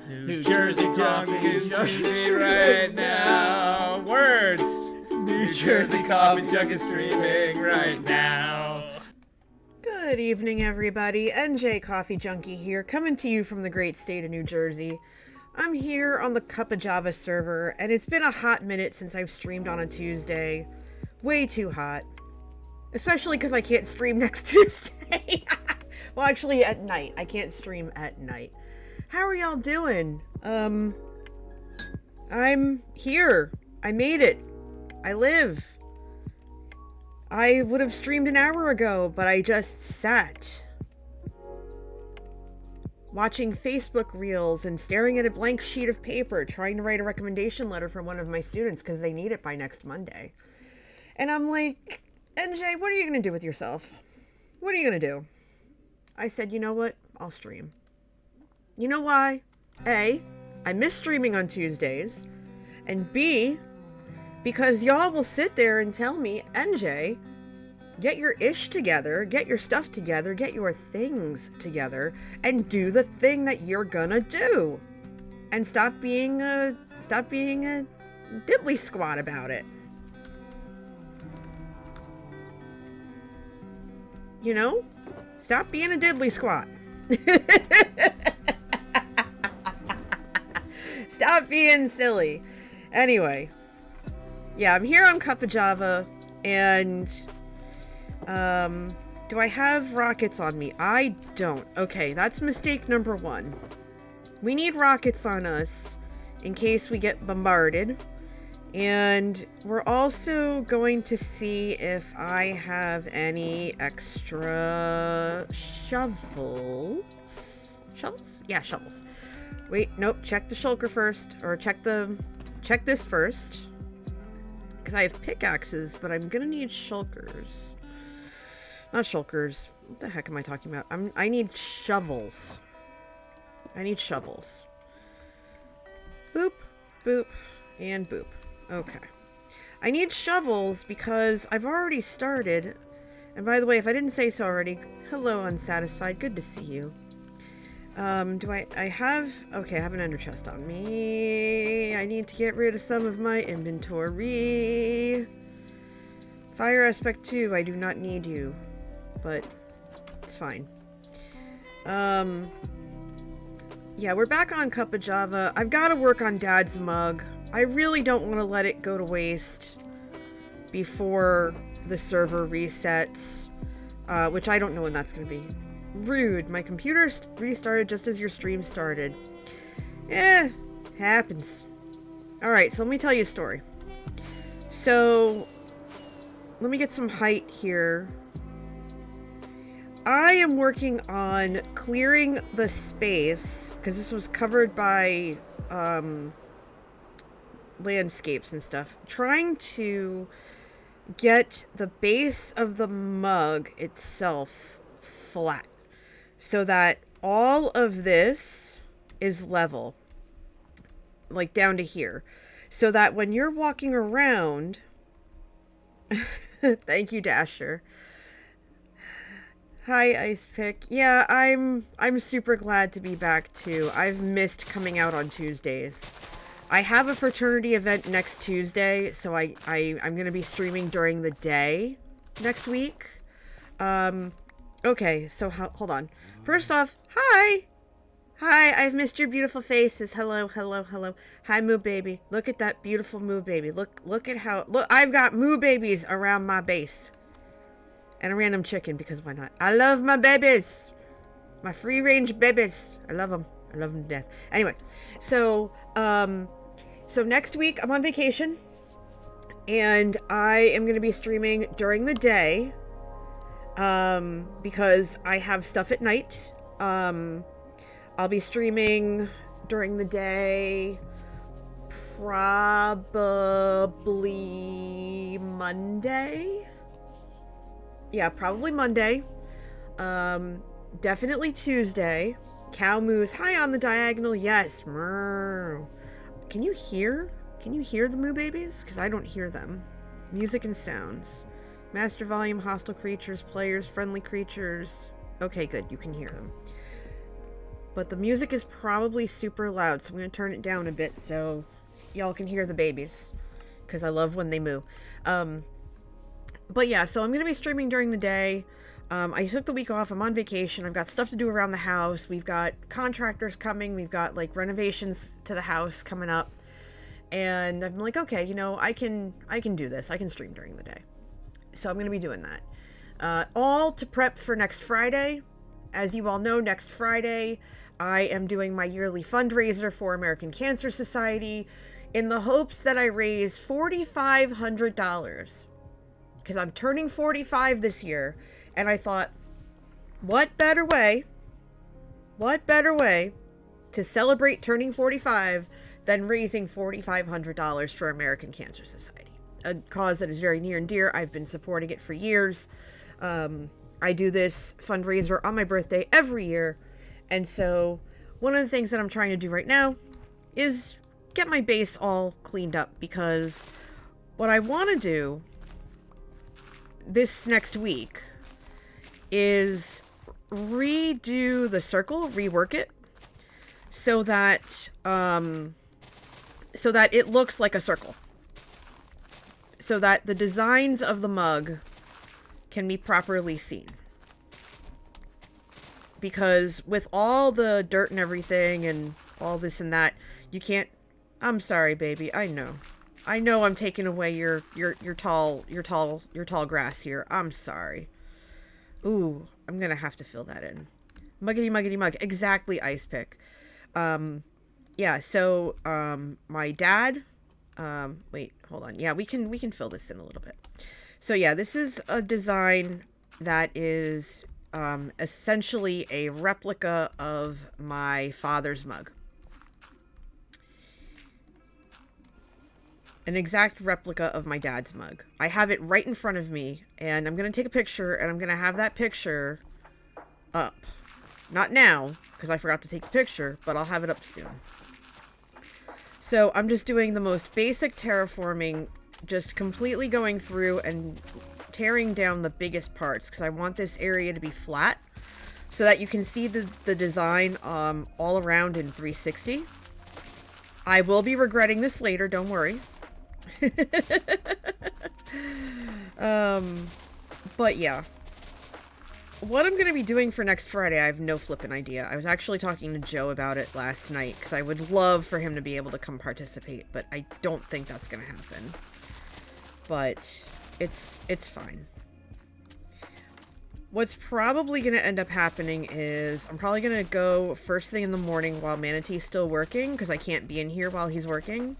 New Jersey coffee is streaming right now. Words. New Jersey coffee jug is streaming right now. Good evening, everybody. NJ Coffee Junkie here, coming to you from the great state of New Jersey. I'm here on the Cup of Java server, and it's been a hot minute since I've streamed on a Tuesday. Way too hot. Especially because I can't stream next Tuesday. Well, actually, at night. I can't stream at night. How are y'all doing? I'm here. I made it. I live. I would have streamed an hour ago, but I just sat watching Facebook reels and staring at a blank sheet of paper, trying to write a recommendation letter for one of my students because they need it by next Monday. And I'm like, NJ, what are you going to do with yourself? What are you going to do? I said, you know what? I'll stream. You know why? A, I miss streaming on Tuesdays. And B, because y'all will sit there and tell me, NJ, get your ish together, get your stuff together, get your things together, and do the thing that you're gonna do. And stop being a diddly squat about it. You know? Stop being a diddly squat. Stop being silly. Anyway. Yeah, I'm here on Cup of Java, and do I have rockets on me? I don't. Okay, that's mistake number one. We need rockets on us in case we get bombarded. And we're also going to see if I have any extra shovels. Shovels? Yeah, shovels. Wait, nope, check the shulker first, or check this first. Because I have pickaxes, but I'm gonna need shulkers. Not shulkers. What the heck am I talking about? I need shovels. I need shovels. Boop, boop, and boop. Okay. I need shovels because I've already started. And by the way, if I didn't say so already, hello, Unsatisfied. Good to see you. I have an ender chest on me. I need to get rid of some of my inventory. Fire aspect 2, I do not need you. But it's fine. Yeah, we're back on Cup of Java. I've got to work on Dad's mug. I really don't want to let it go to waste before the server resets, which I don't know when that's going to be. Rude. My computer restarted just as your stream started. Happens. Alright, so let me tell you a story. So, let me get some height here. I am working on clearing the space, because this was covered by, landscapes and stuff, trying to get the base of the mug itself flat so that all of this is level, like down to here, so that when you're walking around thank you, Dasher. Hi, Ice Pick. Yeah, I'm super glad to be back too. I've missed coming out on Tuesdays. I have a fraternity event next Tuesday, so I'm going to be streaming during the day next week. Okay, so hold on. First off, hi! Hi, I've missed your beautiful faces. Hello, hello, hello. Hi, Moo Baby. Look at that beautiful Moo Baby. Look at how... Look, I've got Moo Babies around my base. And a random chicken, because why not? I love my babies! My free-range babies. I love them. I love them to death. Anyway, so next week I'm on vacation, and I am going to be streaming during the day, because I have stuff at night. I'll be streaming during the day, probably Monday. Yeah, probably Monday. Definitely Tuesday. Cow moos. Hi on the diagonal. Yes. Can you hear? Can you hear the moo babies? Because I don't hear them. Music and sounds. Master volume, hostile creatures, players, friendly creatures. Okay, good. You can hear them. but the music is probably super loud, so I'm going to turn it down a bit so y'all can hear the babies, because I love when they moo. But yeah, so I'm going to be streaming during the day. I took the week off. I'm on vacation. I've got stuff to do around the house. We've got contractors coming. We've got like renovations to the house coming up. And I'm like, okay, you know, I can do this. I can stream during the day. So I'm going to be doing that. All to prep for next Friday. As you all know, next Friday, I am doing my yearly fundraiser for American Cancer Society in the hopes that I raise $4,500. Because I'm turning 45 this year. And I thought, what better way to celebrate turning 45 than raising $4,500 for American Cancer Society, a cause that is very near and dear. I've been supporting it for years. I do this fundraiser on my birthday every year, and so one of the things that I'm trying to do right now is get my base all cleaned up, because what I want to do this next week is redo the circle, rework it, so that it looks like a circle. So that the designs of the mug can be properly seen. Because with all the dirt and everything and all this and that, you can't... I'm sorry, baby. I know I'm taking away your tall grass here. I'm sorry. Ooh, I'm gonna have to fill that in. Muggity muggity mug. Exactly, Ice Pick. Yeah, so, my dad, wait, hold on. Yeah, we can fill this in a little bit. So yeah, this is a design that is, essentially a replica of my father's mug. An exact replica of my dad's mug. I have it right in front of me, and I'm going to take a picture, and I'm going to have that picture up. Not now, because I forgot to take the picture, but I'll have it up soon. So I'm just doing the most basic terraforming, just completely going through and tearing down the biggest parts, because I want this area to be flat, so that you can see the design all around in 360. I will be regretting this later, don't worry. But yeah, what I'm going to be doing for next Friday, I have no flippin' idea. I was actually talking to Joe about it last night, because I would love for him to be able to come participate, but I don't think that's going to happen. But it's fine. What's probably going to end up happening is I'm probably going to go first thing in the morning while Manatee's still working, because I can't be in here while he's working.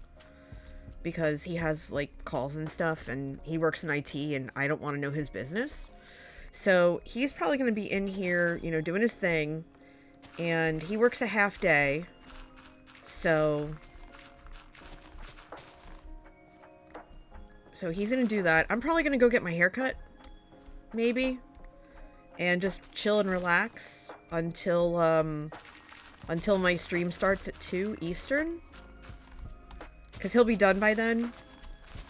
Because he has, like, calls and stuff, and he works in IT, and I don't want to know his business. So he's probably going to be in here, you know, doing his thing, and he works a half day, so he's going to do that. I'm probably going to go get my hair cut, maybe, and just chill and relax until my stream starts at 2 Eastern. Because he'll be done by then.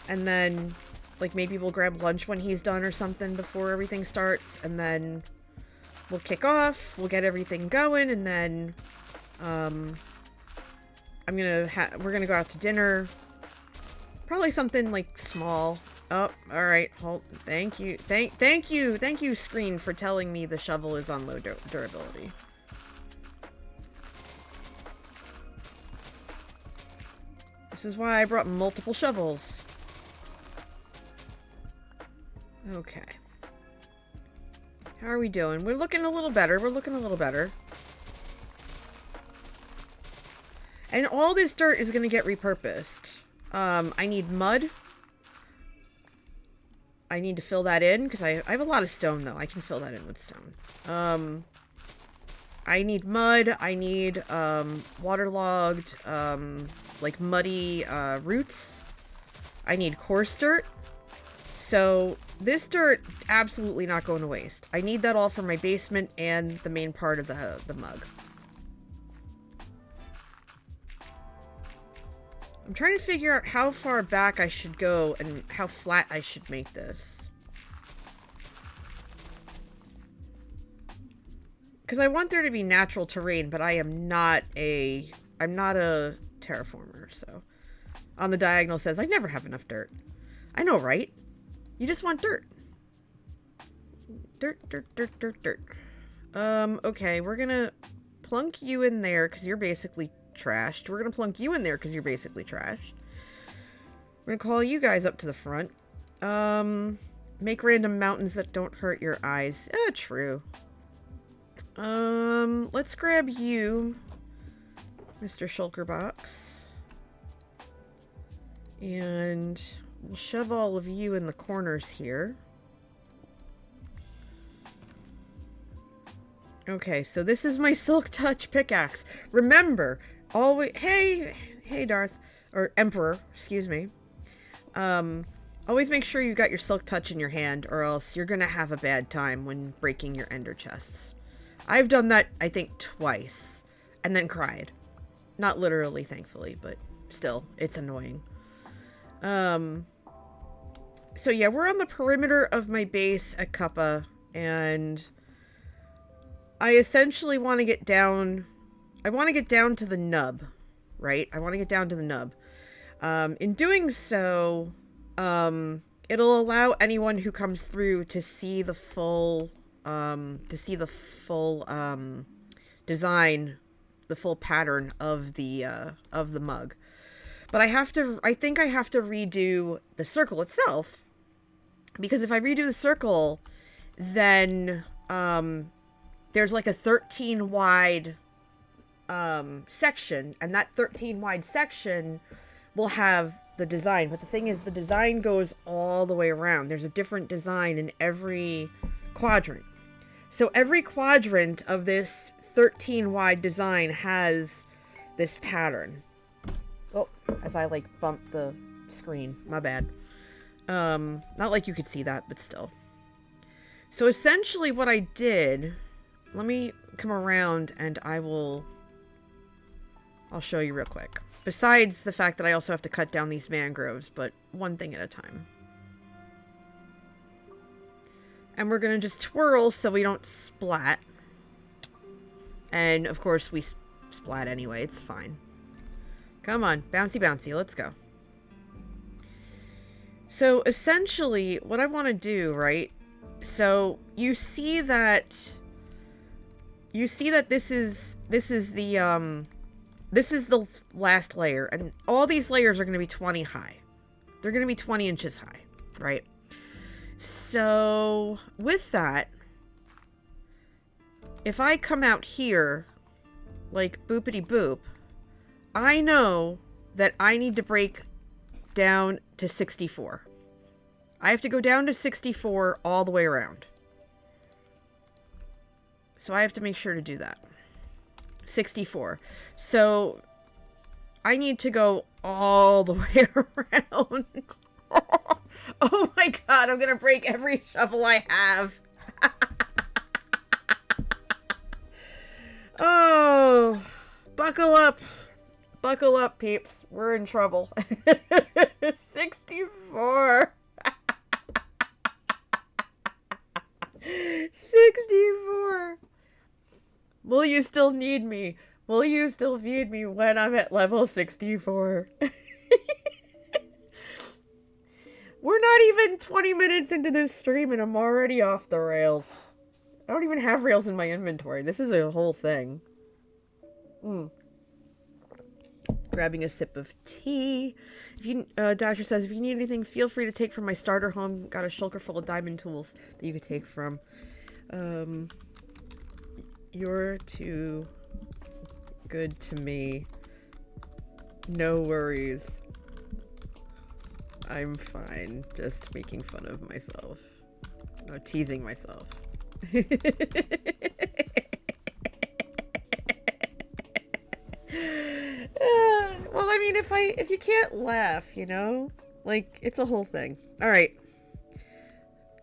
And then, like, maybe we'll grab lunch when he's done or something before everything starts. And then we'll kick off. We'll get everything going. And then, we're gonna go out to dinner. Probably something, like, small. Oh, alright. Hold. Thank you. Thank you, screen, for telling me the shovel is on low durability. This is why I brought multiple shovels. Okay. How are we doing? We're looking a little better. And all this dirt is going to get repurposed. I need mud. I need to fill that in, because I have a lot of stone, though. I can fill that in with stone. I need mud. I need waterlogged, like muddy roots. I need coarse dirt. So this dirt, absolutely not going to waste. I need that all for my basement and the main part of the mug. I'm trying to figure out how far back I should go and how flat I should make this. Because I want there to be natural terrain, but I'm not a terraformer, so. On the diagonal says, I never have enough dirt. I know, right? You just want dirt. Dirt, dirt, dirt, dirt, dirt. Okay, we're gonna plunk you in there because you're basically trashed. We're gonna plunk you in there because you're basically trashed. We're gonna call you guys up to the front. Make random mountains that don't hurt your eyes. True. Let's grab you, Mr. Shulkerbox. And we'll shove all of you in the corners here. Okay, so this is my Silk Touch pickaxe. Remember, always... Hey, Darth. Or Emperor, excuse me. Always make sure you got your Silk Touch in your hand, or else you're gonna have a bad time when breaking your ender chests. I've done that, I think, twice. And then cried. Not literally, thankfully, but still, it's annoying. So yeah, we're on the perimeter of my base at Kappa, and I essentially want to get down... I want to get down to the nub, right? I want to get down to the nub. In doing so, it'll allow anyone who comes through to see the full, design, the full pattern of the mug. But I think I have to redo the circle itself, because if I redo the circle, then, there's like a 13 wide, section, and that 13 wide section will have the design. But the thing is, the design goes all the way around. There's a different design in every quadrant. So every quadrant of this 13 wide design has this pattern. Oh, as I like bumped the screen, my bad. Not like you could see that, but still. So essentially what I did, let me come around and I'll show you real quick. Besides the fact that I also have to cut down these mangroves, but one thing at a time. And we're gonna just twirl so we don't splat. And of course we splat anyway, it's fine. Come on, bouncy bouncy, let's go. So essentially what I want to do, right? So you see that this is the last layer, and all these layers are going to be 20 high. They're going to be 20 inches high, right? So with that, if I come out here like boopity boop, I know that I need to break down to 64. I have to go down to 64 all the way around. So I have to make sure to do that. 64. So I need to go all the way around. Oh my god, I'm gonna break every shovel I have. Oh, buckle up. Buckle up, peeps. We're in trouble. 64. 64. Will you still need me? Will you still feed me when I'm at level 64? We're not even 20 minutes into this stream and I'm already off the rails. I don't even have rails in my inventory. This is a whole thing. Grabbing a sip of tea. If you, Dasher says, if you need anything, feel free to take from my starter home. Got a shulker full of diamond tools that you could take from. You're too good to me. No worries. I'm fine. Just making fun of myself. No, teasing myself. Well, I mean, if you can't laugh, you know? Like, it's a whole thing. Alright.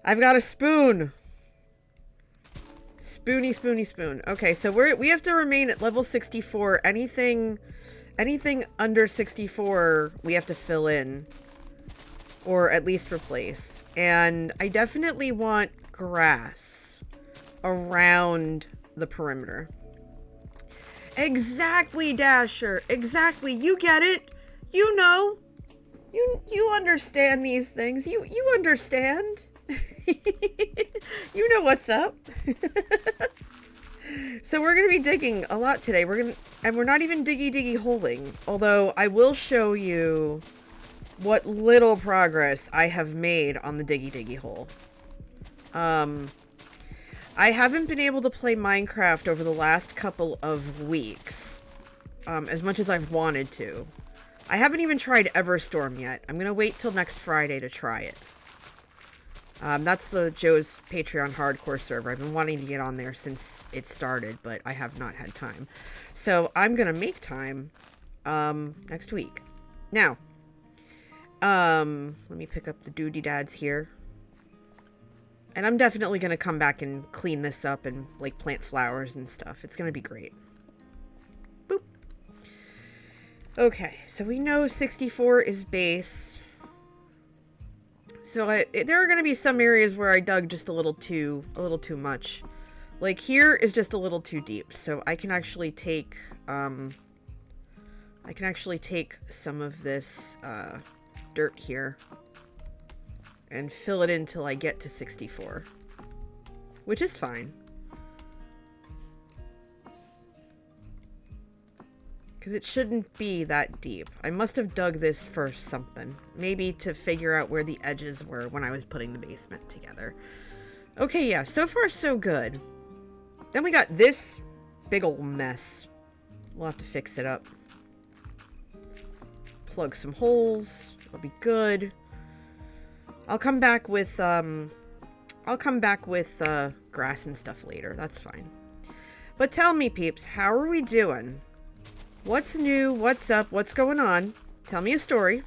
I've got a spoon. Spoony, spoony, spoon. Okay, so we have to remain at level 64. Anything under 64, we have to fill in. Or at least replace. And I definitely want grass around the perimeter. Exactly, Dasher. Exactly. You get it. You know. You understand these things. You understand. You know what's up. So we're going to be digging a lot today. And we're not even diggy holing. Although I will show you what little progress I have made on the diggy hole. I haven't been able to play Minecraft over the last couple of weeks, as much as I've wanted to. I haven't even tried Everstorm yet. I'm gonna wait till next Friday to try it. That's the Joe's Patreon hardcore server. I've been wanting to get on there since it started, but I have not had time. So I'm gonna make time, next week. Now, let me pick up the doody dads here. And I'm definitely going to come back and clean this up and, like, plant flowers and stuff. It's going to be great. Boop. Okay, so we know 64 is base. So there are going to be some areas where I dug just a little too much. Like, here is just a little too deep. So I can actually take, some of this, dirt here and fill it in till I get to 64. Which is fine. Because it shouldn't be that deep. I must have dug this for something. Maybe to figure out where the edges were when I was putting the basement together. Okay, yeah, so far so good. Then we got this big ol' mess. We'll have to fix it up. Plug some holes. It'll be good. I'll come back with grass and stuff later. That's fine. But tell me, peeps, how are we doing? What's new? What's up? What's going on? Tell me a story.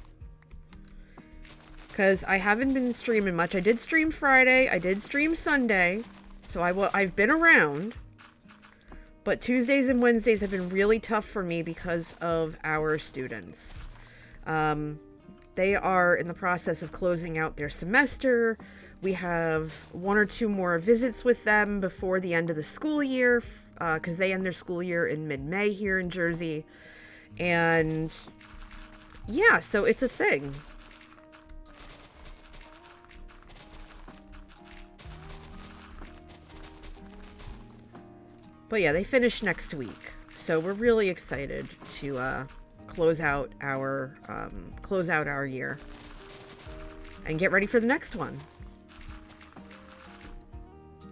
Because I haven't been streaming much. I did stream Friday. I did stream Sunday. So I've been around. But Tuesdays and Wednesdays have been really tough for me because of our students. They are in the process of closing out their semester. We have 1 or 2 more visits with them before the end of the school year, because they end their school year in mid-May here in Jersey. And yeah, so it's a thing. But yeah, they finish next week. So we're really excited to close out our year and get ready for the next one.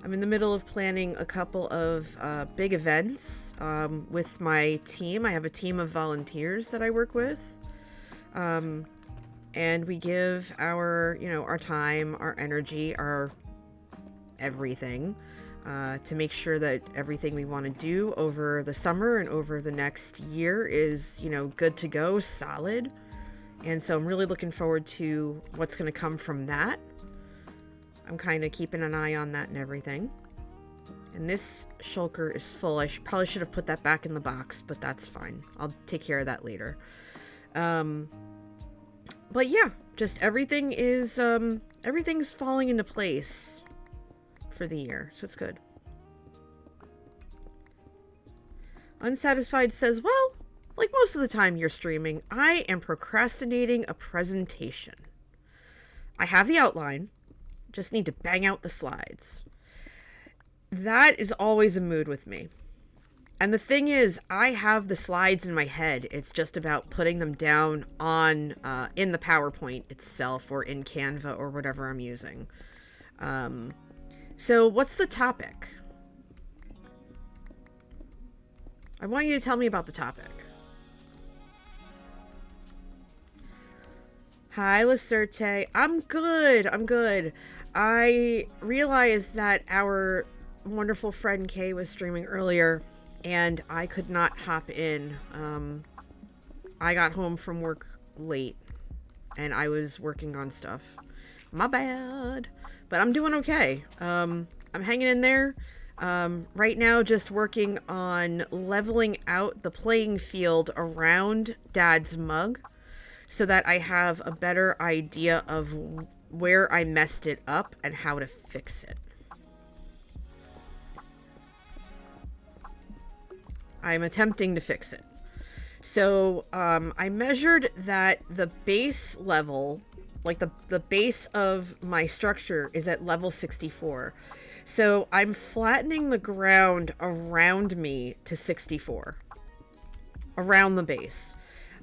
I'm in the middle of planning a couple of big events with my team. I have a team of volunteers that I work with, and we give our time, our energy, our everything to make sure that everything we want to do over the summer and over the next year is, good to go, solid. And so I'm really looking forward to what's going to come from that. I'm kind of keeping an eye on that and everything. And this shulker is full. I probably should have put that back in the box, but that's fine. I'll take care of that later. But yeah, just everything is, everything's falling into place for the year, so it's good. Unsatisfied says, well, like most of the time you're streaming, I am procrastinating a presentation. I have the outline, just need to bang out the slides. That is always a mood with me. And the thing is, I have the slides in my head. It's just about putting them down on in the PowerPoint itself or in Canva or whatever I'm using. So what's the topic? I want you to tell me about the topic. Hi, Lacerte. I'm good. I realized that our wonderful friend Kay was streaming earlier, and I could not hop in. I got home from work late, and I was working on stuff. My bad. But I'm doing okay. I'm hanging in there. Right now, just working on leveling out the playing field around Dad's mug so that I have a better idea of where I messed it up and how to fix it. I'm attempting to fix it. So I measured that the base level, like the base of my structure is at level 64. So I'm flattening the ground around me to 64. Around the base.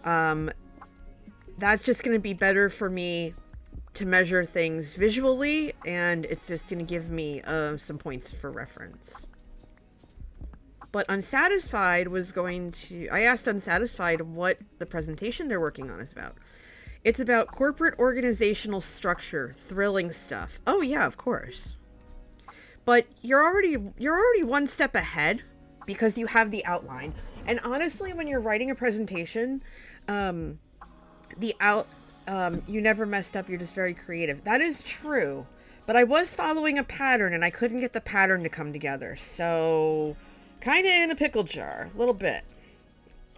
That's just going to be better for me to measure things visually, and it's just going to give me some points for reference. But Unsatisfied was going to... I asked Unsatisfied what the presentation they're working on is about. It's about corporate organizational structure, thrilling stuff. Oh yeah, of course. But you're already one step ahead because you have the outline. And honestly, when you're writing a presentation, you never messed up. You're just very creative. That is true. But I was following a pattern and I couldn't get the pattern to come together. So... kind of in a pickle jar, a little bit.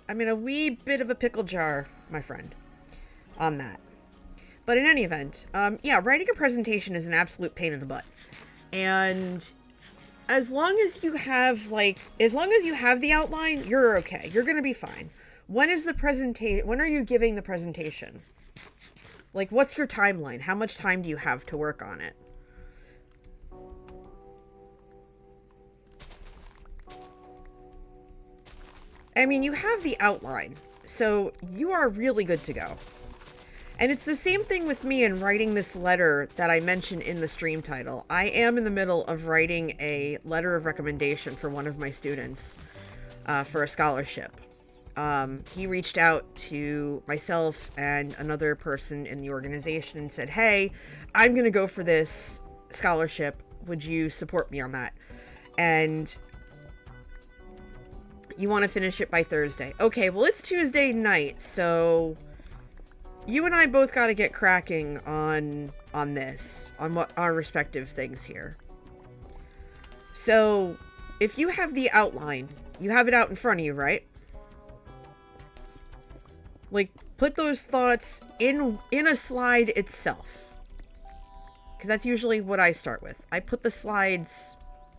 I mean, a wee bit of a pickle jar, my friend, on that. But in any event, yeah, writing a presentation is an absolute pain in the butt. And as long as you have, the outline, you're okay. You're going to be fine. When are you giving the presentation? Like, what's your timeline? How much time do you have to work on it? I mean, you have the outline, so you are really good to go. And it's the same thing with me in writing this letter that I mentioned in the stream title. I am in the middle of writing a letter of recommendation for one of my students for a scholarship. He reached out to myself and another person in the organization and said, hey, I'm going to go for this scholarship. Would you support me on that? And... you want to finish it by Thursday. Okay, well, it's Tuesday night, so you and I both got to get cracking on this, on what our respective things here. So, if you have the outline, you have it out in front of you, right? Like, put those thoughts in a slide itself. Because that's usually what I start with. I put the slides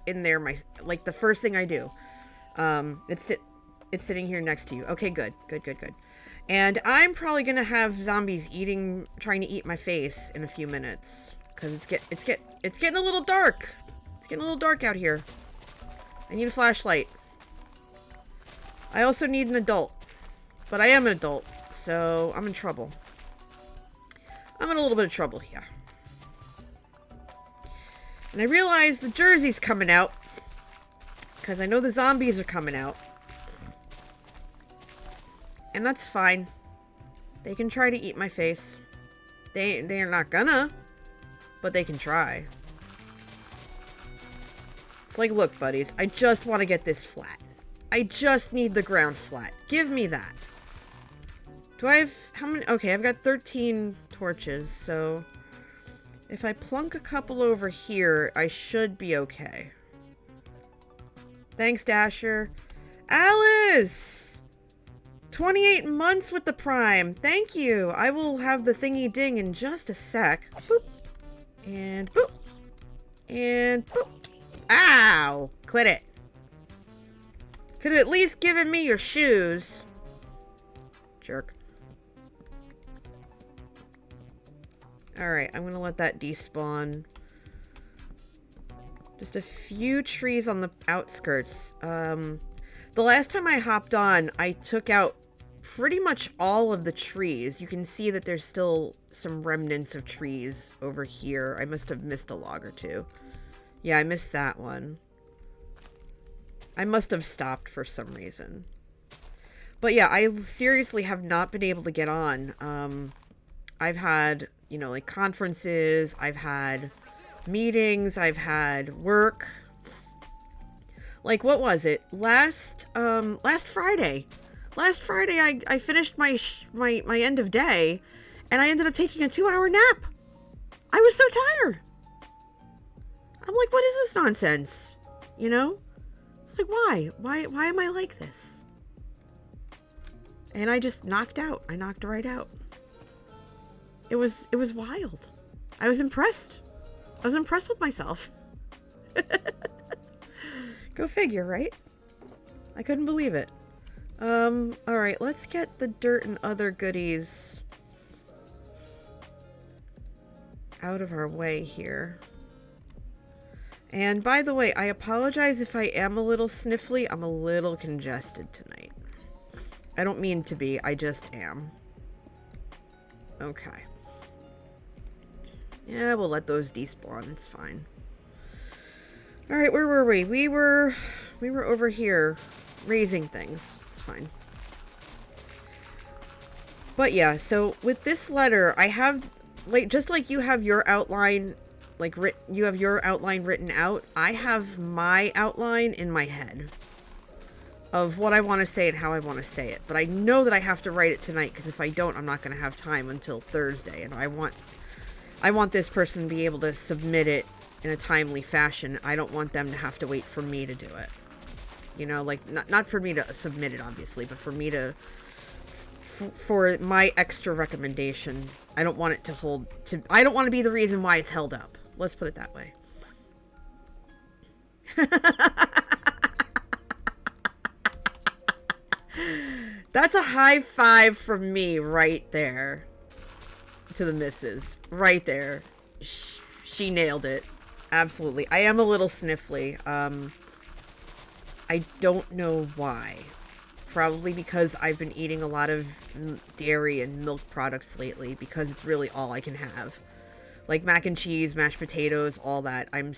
in there, like the first thing I do. It's sitting here next to you. Okay, good. And I'm probably gonna have zombies trying to eat my face in a few minutes. Cause it's getting a little dark. It's getting a little dark out here. I need a flashlight. I also need an adult. But I am an adult, so I'm in trouble. I'm in a little bit of trouble here. And I realize the jersey's coming out. Because I know the zombies are coming out. And that's fine. They can try to eat my face. They're not gonna. But they can try. It's like, look, buddies. I just want to get this flat. I just need the ground flat. Give me that. Do I have... how many... okay, I've got 13 torches, so... if I plunk a couple over here, I should be okay. Thanks, Dasher. Alice! 28 months with the Prime. Thank you. I will have the thingy ding in just a sec. Boop. And boop. And boop. Ow! Quit it. Could have at least given me your shoes. Jerk. Alright, I'm gonna let that despawn. Just a few trees on the outskirts. The last time I hopped on, I took out pretty much all of the trees. You can see that there's still some remnants of trees over here. I must have missed a log or two. Yeah, I missed that one. I must have stopped for some reason. But yeah, I seriously have not been able to get on. I've had, you know, like conferences, I've had meetings, I've had work. Like, what was it? Last Friday. Last Friday, I finished my end of day, and I ended up taking a 2-hour nap. I was so tired. I'm like, what is this nonsense? You know? It's like, why? Why am I like this? And I just knocked out. I knocked right out. It was wild. I was impressed. I was impressed with myself. Go figure, right? I couldn't believe it. Alright, let's get the dirt and other goodies out of our way here. And by the way, I apologize if I am a little sniffly. I'm a little congested tonight. I don't mean to be, I just am. Okay. Yeah, we'll let those despawn, it's fine. Alright, where were we? We were over here raising things. It's fine. But yeah, so with this letter, I have, like, just like you have your outline, like, you have your outline written out, I have my outline in my head of what I want to say and how I want to say it. But I know that I have to write it tonight, because if I don't, I'm not going to have time until Thursday, and I want this person to be able to submit it in a timely fashion. I don't want them to have to wait for me to do it. You know, like, not for me to submit it, obviously, but for me to, for my extra recommendation. I don't want it to I don't want to be the reason why it's held up. Let's put it that way. That's a high five from me right there. To the missus. Right there. She nailed it. Absolutely. I am a little sniffly. I don't know why. Probably because I've been eating a lot of dairy and milk products lately, because it's really all I can have. Like mac and cheese, mashed potatoes, all that. I'm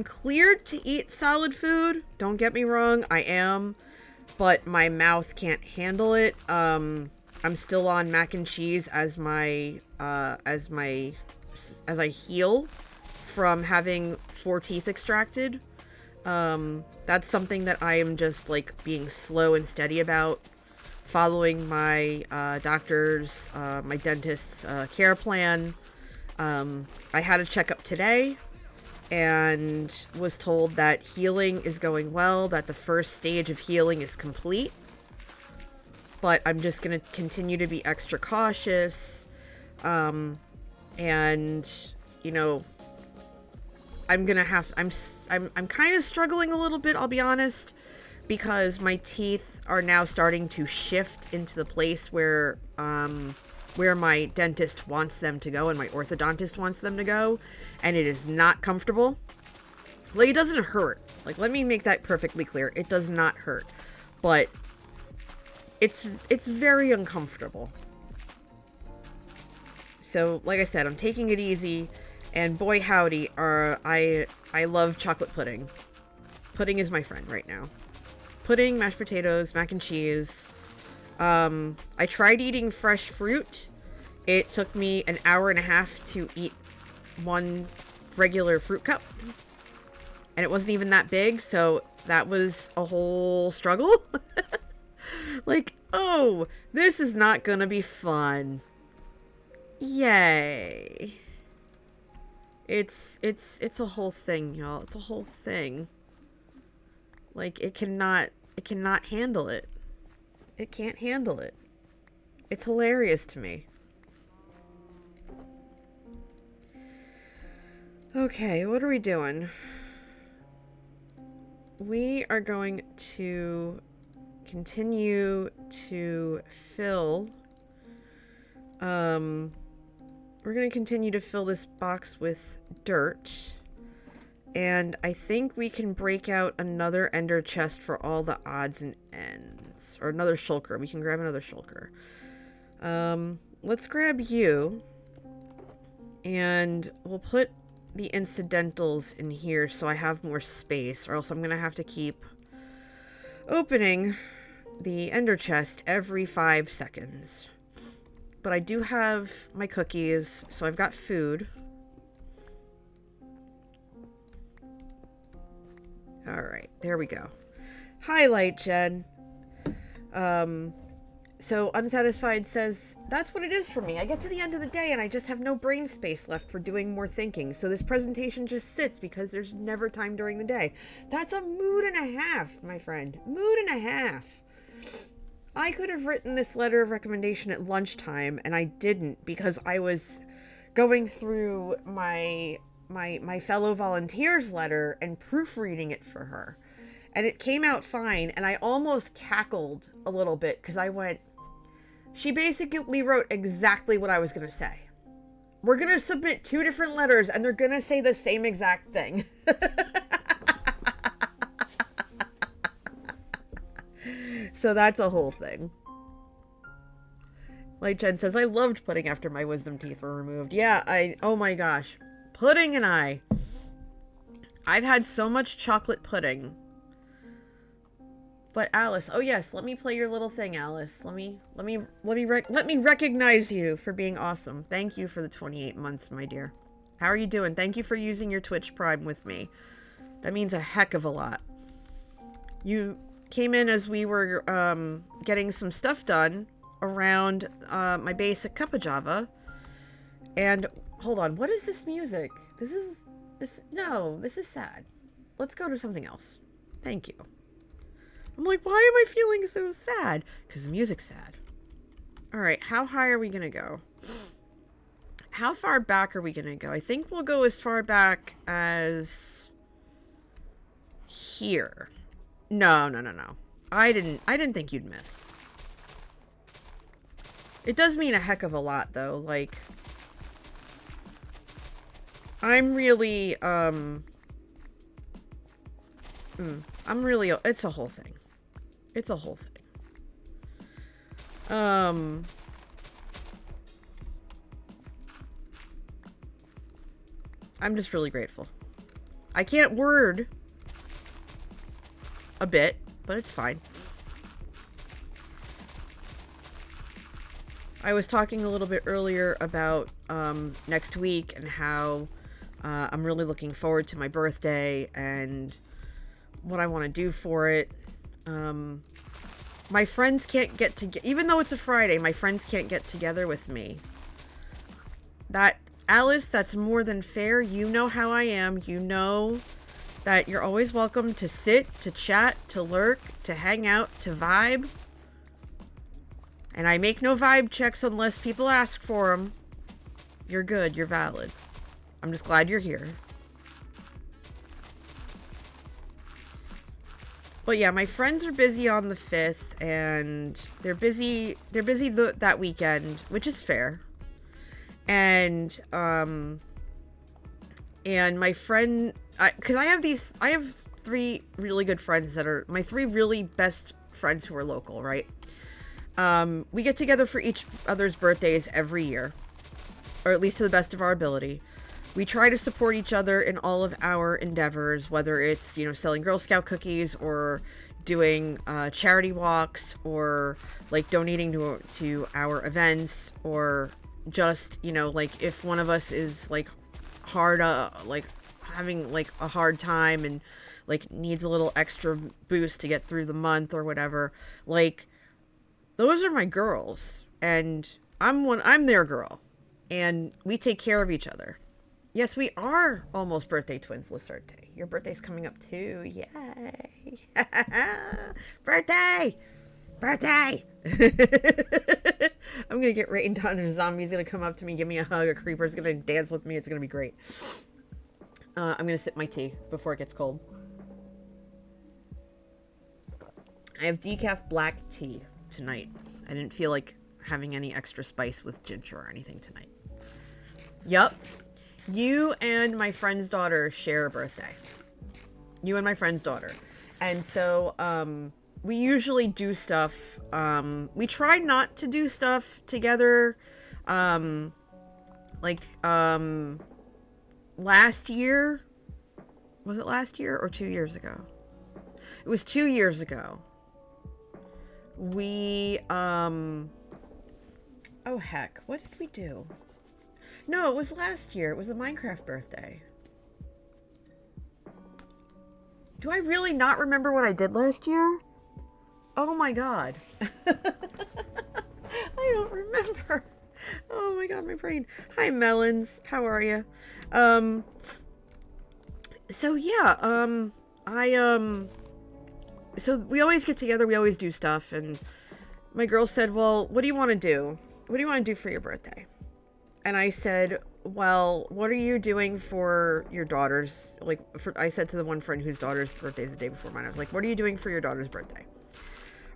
cleared to eat solid food. Don't get me wrong, I am, but my mouth can't handle it. I'm still on mac and cheese as I heal from having 4 teeth extracted. That's something that I am just, like, being slow and steady about, following my doctor's, my dentist's care plan. I had a checkup today and was told that healing is going well, that the first stage of healing is complete. But I'm just going to continue to be extra cautious. And, you know, I'm kind of struggling a little bit, I'll be honest, because my teeth are now starting to shift into the place where my dentist wants them to go and my orthodontist wants them to go, and it is not comfortable. Like, it doesn't hurt. Like, let me make that perfectly clear. It does not hurt, but it's very uncomfortable. So, like I said, I'm taking it easy, and boy howdy, I love chocolate pudding. Pudding is my friend right now. Pudding, mashed potatoes, mac and cheese. I tried eating fresh fruit. It took me an hour and a half to eat 1 regular fruit cup. And it wasn't even that big, so that was a whole struggle. Like, oh, this is not gonna be fun. Yay. It's a whole thing, y'all. It's a whole thing. Like, it cannot handle it. It can't handle it. It's hilarious to me. Okay, what are we doing? We are going to continue to fill, we're going to continue to fill this box with dirt, and I think we can break out another ender chest for all the odds and ends, or another shulker. We can grab another shulker. Let's grab you, and we'll put the incidentals in here so I have more space, or else I'm gonna have to keep opening the ender chest every 5 seconds. But I do have my cookies, so I've got food. Alright, there we go. Highlight, Jen. So Unsatisfied says, that's what it is for me. I get to the end of the day and I just have no brain space left for doing more thinking. So this presentation just sits because there's never time during the day. That's a mood and a half, my friend. Mood and a half. I could have written this letter of recommendation at lunchtime, and I didn't because I was going through my my fellow volunteers letter and proofreading it for her. And it came out fine, and I almost cackled a little bit because I went, she basically wrote exactly what I was going to say. We're going to submit 2 different letters, and they're going to say the same exact thing. So that's a whole thing. Like Jen says, I loved pudding after my wisdom teeth were removed. Yeah, oh my gosh. Pudding and I've had so much chocolate pudding. But Alice, oh yes, let me play your little thing, Alice. Let me recognize you for being awesome. Thank you for the 28 months, my dear. How are you doing? Thank you for using your Twitch Prime with me. That means a heck of a lot. You came in as we were getting some stuff done around my basic cup of Java. And hold on, what is this music? This is sad. Let's go to something else. Thank you. I'm like, why am I feeling so sad? Because the music's sad. Alright, how high are we going to go? How far back are we going to go? I think we'll go as far back as here. No. I didn't think you'd miss. It does mean a heck of a lot, though. Like, I'm really, it's a whole thing. It's a whole thing. I'm just really grateful. I can't word a bit, but it's fine. I was talking a little bit earlier about next week and how I'm really looking forward to my birthday and what I want to do for it. My friends can't get together, even though it's a Friday, my friends can't get together with me. Alice, that's more than fair. You know how I am. You know that you're always welcome to sit, to chat, to lurk, to hang out, to vibe. And I make no vibe checks unless people ask for them. You're good. You're valid. I'm just glad you're here. But yeah, my friends are busy on the 5th, and they're busy that weekend, which is fair. And my friend, because I have 3 really good friends that are my 3 really best friends who are local, right? We get together for each other's birthdays every year, or at least to the best of our ability. We try to support each other in all of our endeavors, whether it's, selling Girl Scout cookies or doing charity walks or like donating to our events, or just, like if one of us is like hard, like having like a hard time and like needs a little extra boost to get through the month or whatever, like those are my girls, and I'm their girl, and we take care of each other. Yes, we are almost birthday twins, Lissarte. Your birthday's coming up too. Yay. Birthday! I'm going to get rained on. A zombie's going to come up to me, give me a hug. A creeper's going to dance with me. It's going to be great. I'm going to sip my tea before it gets cold. I have decaf black tea tonight. I didn't feel like having any extra spice with ginger or anything tonight. Yup. You and my friend's daughter share a birthday. You and my friend's daughter. And so, we usually do stuff. We try not to do stuff together. Last year, was it last year or 2 years ago? It was 2 years ago. We, oh heck, what did we do? No, it was last year. It was a Minecraft birthday. Do I really not remember what I did last year? Oh my god. I don't remember. Oh my god, my brain. Hi, Melons. How are you? So yeah, so we always get together, we always do stuff, and my girl said, well, what do you want to do? What do you want to do for your birthday? And I said, well, what are you doing for your daughter's, like, I said to the one friend whose daughter's birthday is the day before mine, I was like, what are you doing for your daughter's birthday?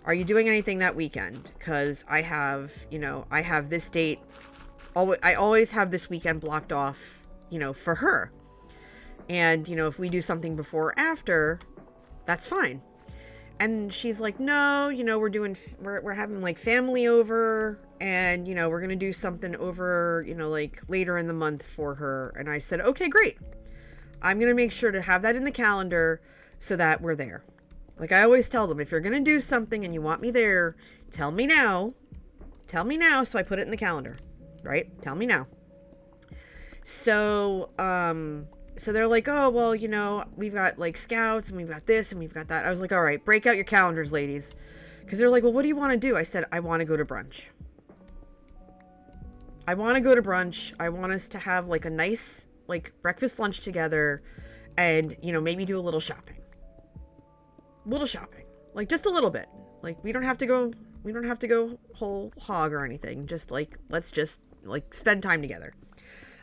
Are you doing anything that weekend? Because I have this date, I always have this weekend blocked off, for her. And, if we do something before or after, that's fine. And she's like, no, we're having like family over, and, we're going to do something over, like later in the month for her. And I said, okay, great. I'm going to make sure to have that in the calendar so that we're there. Like I always tell them, if you're going to do something and you want me there, tell me now. Tell me now. So I put it in the calendar, right? Tell me now. So they're like, oh, well, we've got like scouts and we've got this and we've got that. I was like, all right, break out your calendars, ladies. Because they're like, well, what do you want to do? I said, I want to go to brunch. I want to go to brunch. I want us to have like a nice like breakfast lunch together and, maybe do a little shopping. Like just a little bit. Like we don't have to go whole hog or anything. Just like, let's just like spend time together.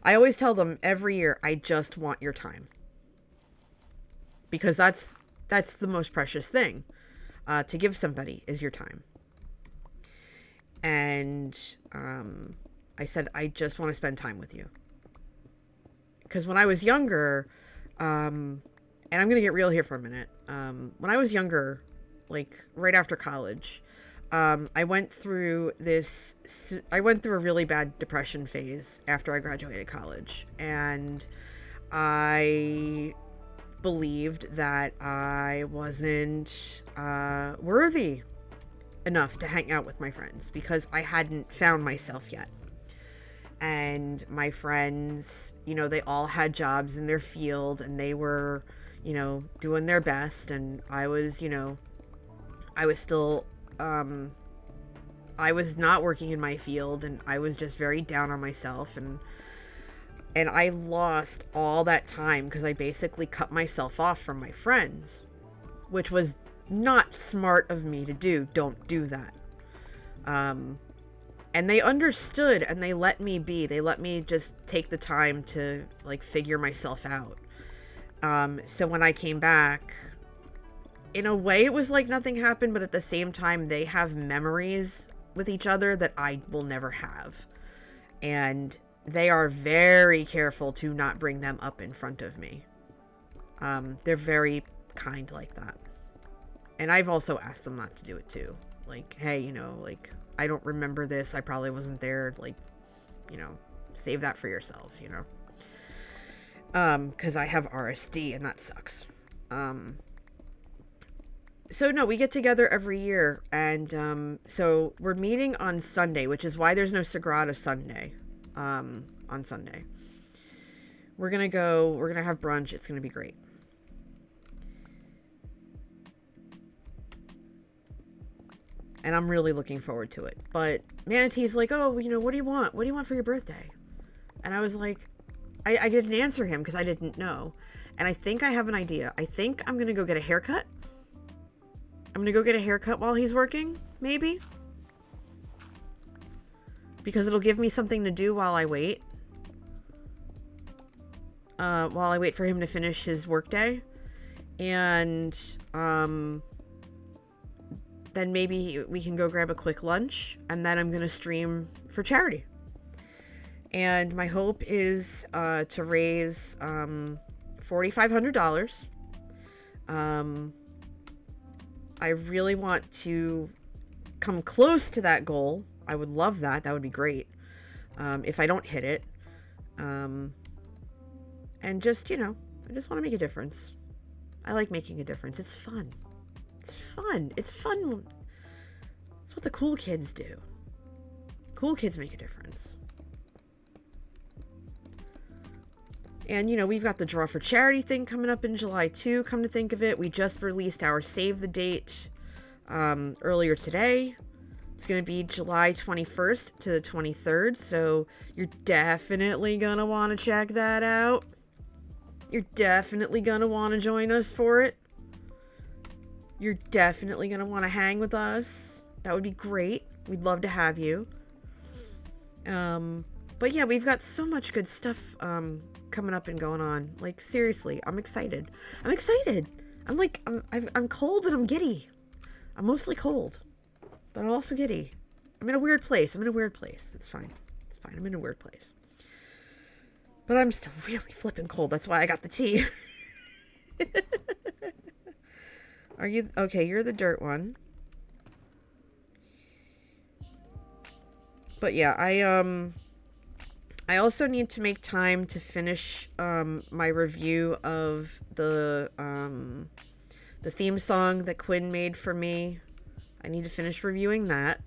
I always tell them every year, I just want your time. Because that's the most precious thing to give somebody is your time. And I said, I just want to spend time with you. Because when I was younger, and I'm going to get real here for a minute. When I was younger, like right after college, I went through a really bad depression phase after I graduated college. And I believed that I wasn't worthy enough to hang out with my friends because I hadn't found myself yet. And my friends, they all had jobs in their field and they were, doing their best. And I was, I was still, I was not working in my field and I was just very down on myself. And I lost all that time because I basically cut myself off from my friends, which was not smart of me to do. Don't do that. And they understood and they let me be. They let me just take the time to like figure myself out. So when I came back, in a way it was like nothing happened, but at the same time they have memories with each other that I will never have. And they are very careful to not bring them up in front of me. They're very kind like that. And I've also asked them not to do it too. Like, hey, like, I don't remember this. I probably wasn't there. Like, save that for yourselves, because I have RSD and that sucks. So no, we get together every year. And so we're meeting on Sunday, which is why there's no Sagrada Sunday. On Sunday. We're going to have brunch. It's going to be great. And I'm really looking forward to it. But Manatee's like, oh, what do you want? What do you want for your birthday? And I was like, I didn't answer him because I didn't know. And I think I have an idea. I think I'm going to go get a haircut. I'm going to go get a haircut while he's working, maybe. Because it'll give me something to do while I wait. While I wait for him to finish his workday. And then maybe we can go grab a quick lunch. And then I'm going to stream for charity. And my hope is to raise $4,500. I really want to come close to that goal. I would love that. That would be great. If I don't hit it. And just, I just want to make a difference. I like making a difference. It's fun. It's fun. It's fun. It's what the cool kids do. Cool kids make a difference. And, we've got the Draw for Charity thing coming up in July, too. Come to think of it, we just released our Save the Date earlier today. It's going to be July 21st to the 23rd, so you're definitely going to want to check that out. You're definitely going to want to join us for it. You're definitely going to want to hang with us. That would be great. We'd love to have you. But But yeah, we've got so much good stuff coming up and going on. Like, seriously, I'm excited. I'm like, I'm cold and I'm giddy. I'm mostly cold, but I'm also giddy. I'm in a weird place. It's fine. I'm in a weird place. But I'm still really flipping cold. That's why I got the tea. Are you... Okay, you're the dirt one. But yeah, I also need to make time to finish my review of the theme song that Quinn made for me. I need to finish reviewing that.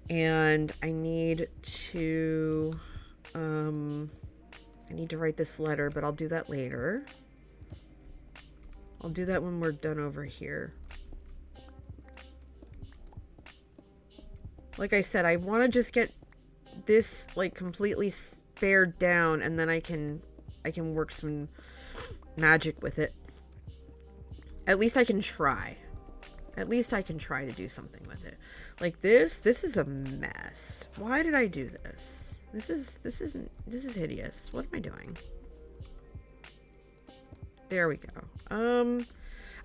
And I need to write this letter, but I'll do that later. I'll do that when we're done over here. Like I said, I want to just get this like completely spared down, and then I can work some magic with it. At least I can try. At least I can try to do something with it. Like this is a mess. Why did I do this? This is hideous. What am I doing? There we go.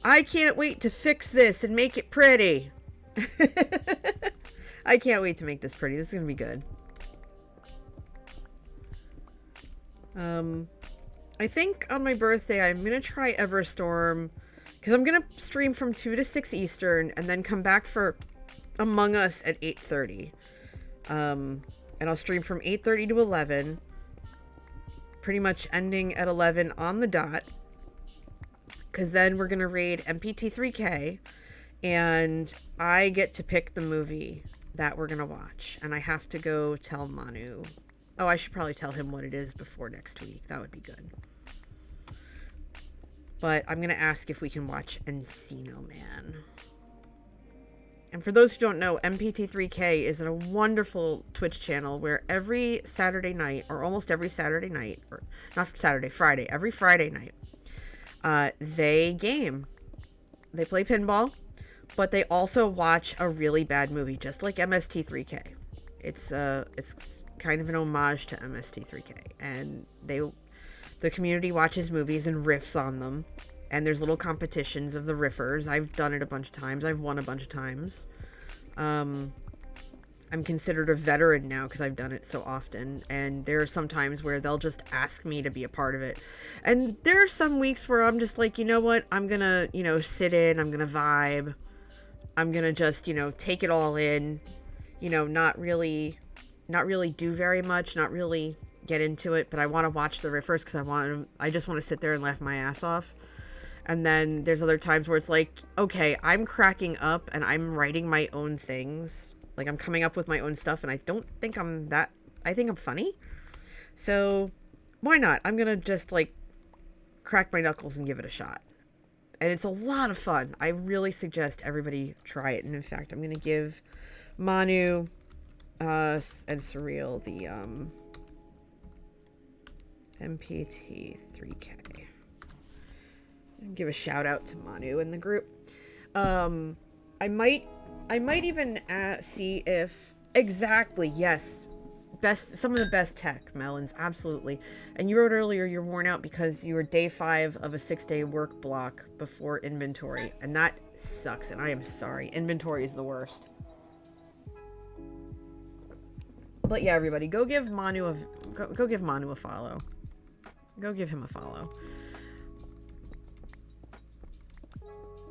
I can't wait to fix this and make it pretty. I can't wait to make this pretty. This is gonna be good. I think on my birthday I'm gonna try Everstorm, because I'm gonna stream from 2 to 6 Eastern and then come back for Among Us at 8:30. And I'll stream from 8:30 to 11, pretty much ending at 11 on the dot, because then we're gonna raid MPT3K, and I get to pick the movie that we're gonna watch, and I have to go tell Manu. Oh, I should probably tell him what it is before next week. That would be good. But I'm gonna ask if we can watch Encino Man. And for those who don't know, MPT3K is a wonderful Twitch channel where every Saturday night, or almost every Saturday night, or not Saturday, Friday, every Friday night, they game. They play pinball, but they also watch a really bad movie, just like MST3K. It's kind of an homage to MST3K, and the community watches movies and riffs on them, and there's little competitions of the riffers. I've done it a bunch of times. I've won a bunch of times. I'm considered a veteran now because I've done it so often, and there are some times where they'll just ask me to be a part of it, and there are some weeks where I'm just like, you know what, I'm gonna, sit in, I'm gonna vibe, I'm gonna just, take it all in, not really do very much, not really get into it, but I want to watch the riffers because I just want to sit there and laugh my ass off. And then there's other times where it's like, okay, I'm cracking up and I'm writing my own things. Like, I'm coming up with my own stuff, and I don't think I think I'm funny. So why not? I'm gonna just like crack my knuckles and give it a shot. And it's a lot of fun. I really suggest everybody try it. And in fact, I'm gonna give Manu and Surreal the MPT3K. Give a shout out to Manu in the group. I might even see if exactly, yes, some of the best tech, Melons, absolutely. And you wrote earlier you're worn out because you were day 5 of a 6-day work block before inventory, and that sucks. And I am sorry, inventory is the worst. But yeah, everybody, go give Manu a follow. Go give him a follow.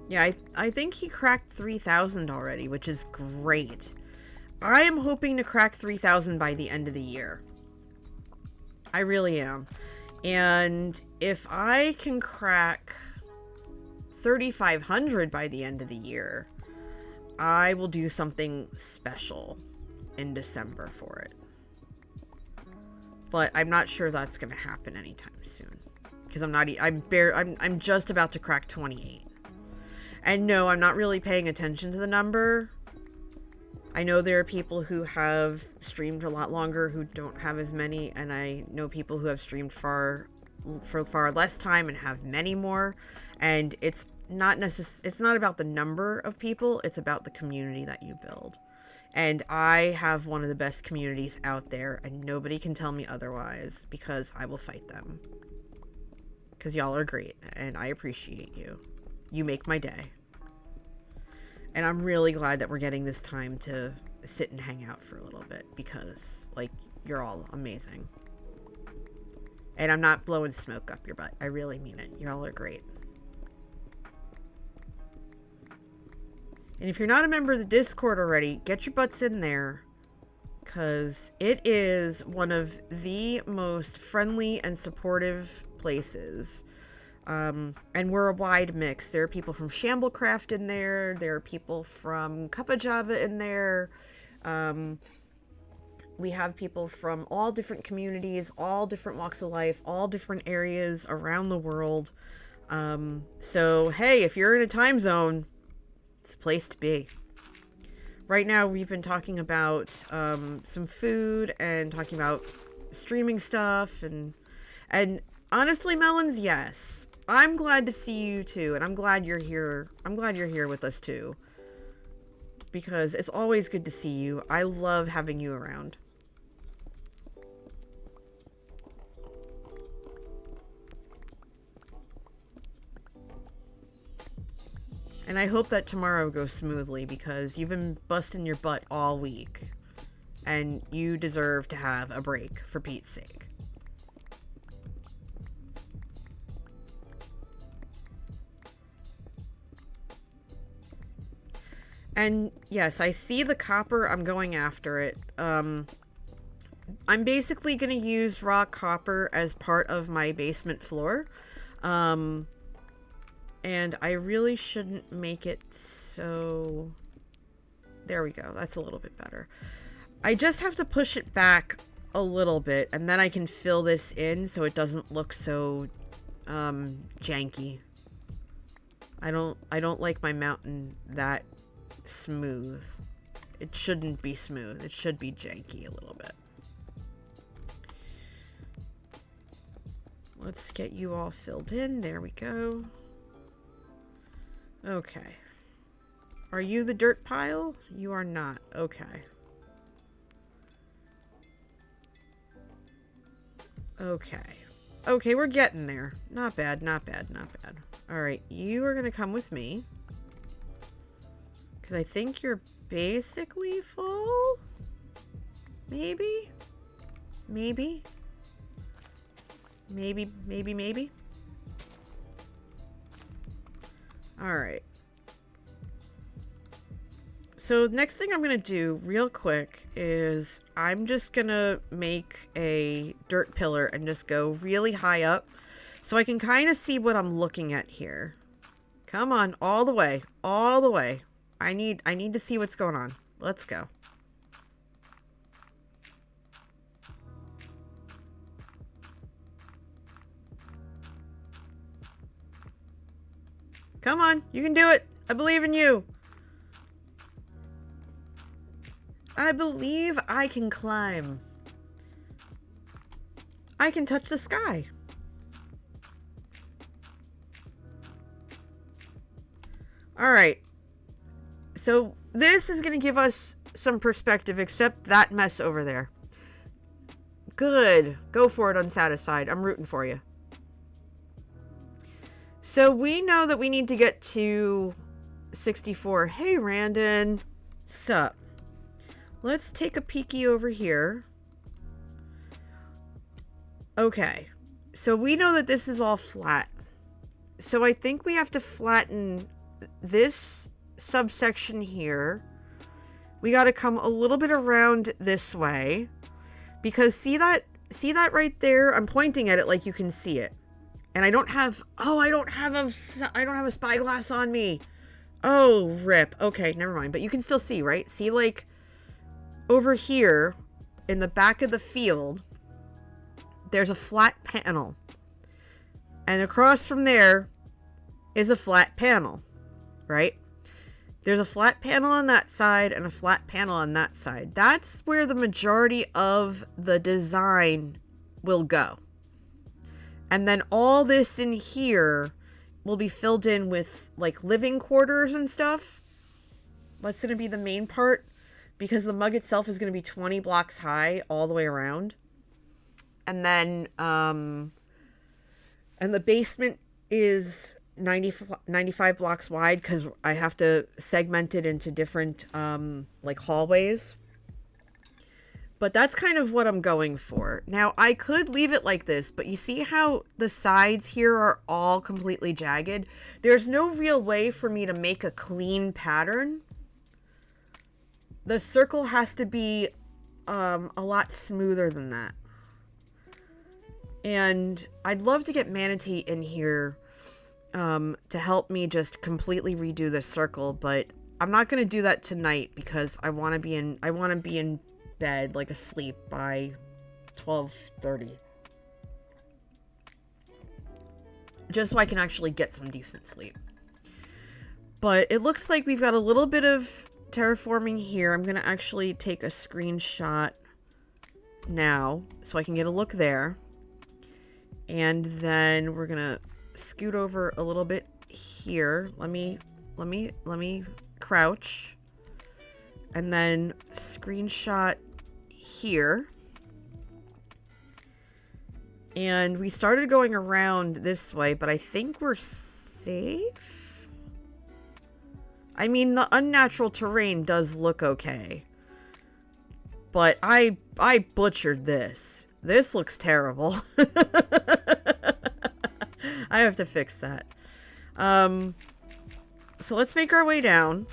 Yeah, I think he cracked 3,000 already, which is great. I am hoping to crack 3,000 by the end of the year. I really am. And if I can crack 3,500 by the end of the year, I will do something special in December for it. But I'm not sure that's going to happen anytime soon, because I'm just about to crack 28. And no, I'm not really paying attention to the number. I know there are people who have streamed a lot longer who don't have as many, and I know people who have streamed for far less time and have many more. And it's not about the number of people, it's about the community that you build. And I have one of the best communities out there, and nobody can tell me otherwise, because I will fight them. Because y'all are great, and I appreciate you. You make my day. And I'm really glad that we're getting this time to sit and hang out for a little bit, because, like, you're all amazing. And I'm not blowing smoke up your butt. I really mean it. Y'all are great. And if you're not a member of the Discord already, get your butts in there, because it is one of the most friendly and supportive places. And we're a wide mix. There are people from Shamblecraft in there. There are people from Cup of Java in there. We have people from all different communities, all different walks of life, all different areas around the world. So, hey, if you're in a time zone, it's a place to be. Right now, we've been talking about some food and talking about streaming stuff. And honestly, Melons, yes. I'm glad to see you too, and I'm glad you're here. I'm glad you're here with us too, because it's always good to see you. I love having you around. And I hope that tomorrow goes smoothly, because you've been busting your butt all week, and you deserve to have a break, for Pete's sake. And yes, I see the copper. I'm going after it. I'm basically going to use raw copper as part of my basement floor. And I really shouldn't make it so... There we go. That's a little bit better. I just have to push it back a little bit, and then I can fill this in so it doesn't look so janky. I don't like my mountain that smooth. It shouldn't be smooth. It should be janky a little bit. Let's get you all filled in. There we go. Okay. Are you the dirt pile? You are not. Okay. Okay. Okay, we're getting there. Not bad, not bad, not bad. Alright, you are gonna come with me. Because I think you're basically full? Maybe? Maybe? Maybe, maybe, maybe? Alright. So next thing I'm going to do real quick is I'm just going to make a dirt pillar and just go really high up so I can kind of see what I'm looking at here. Come on, all the way, all the way. I need to see what's going on. Let's go. Come on, you can do it. I believe in you. I believe I can climb. I can touch the sky. All right. So this is going to give us some perspective, except that mess over there. Good. Go for it, Unsatisfied. I'm rooting for you. So we know that we need to get to 64. Hey, Randon. Sup? Let's take a peeky over here. Okay. So we know that this is all flat. So I think we have to flatten this subsection here. We got to come a little bit around this way, because see that right there? I'm pointing at it like you can see it. And I don't have a spyglass on me. Oh, rip. Okay, never mind. But you can still see, right? See, like, over here in the back of the field, there's a flat panel. And across from there is a flat panel, right? There's a flat panel on that side and a flat panel on that side. That's where the majority of the design will go. And then all this in here will be filled in with, like, living quarters and stuff. That's going to be the main part. because the mug itself is going to be 20 blocks high all the way around. And then, and the basement is 95 blocks wide because I have to segment it into different, like hallways. But that's kind of what I'm going for. Now, I could leave it like this, but you see how the sides here are all completely jagged? There's no real way for me to make a clean pattern. The circle has to be a lot smoother than that. And I'd love to get Manatee in here to help me just completely redo the circle, but I'm not going to do that tonight because I want to be in bed, like asleep, by 12:30, just so I can actually get some decent sleep. But it looks like we've got a little bit of terraforming here. I'm gonna actually take a screenshot now so I can get a look there, and then we're gonna scoot over a little bit here. Let me crouch, and then screenshot here. And we started going around this way, but I think we're safe. I mean, the unnatural terrain does look okay, but I butchered this. This looks terrible. I have to fix that. So let's make our way down.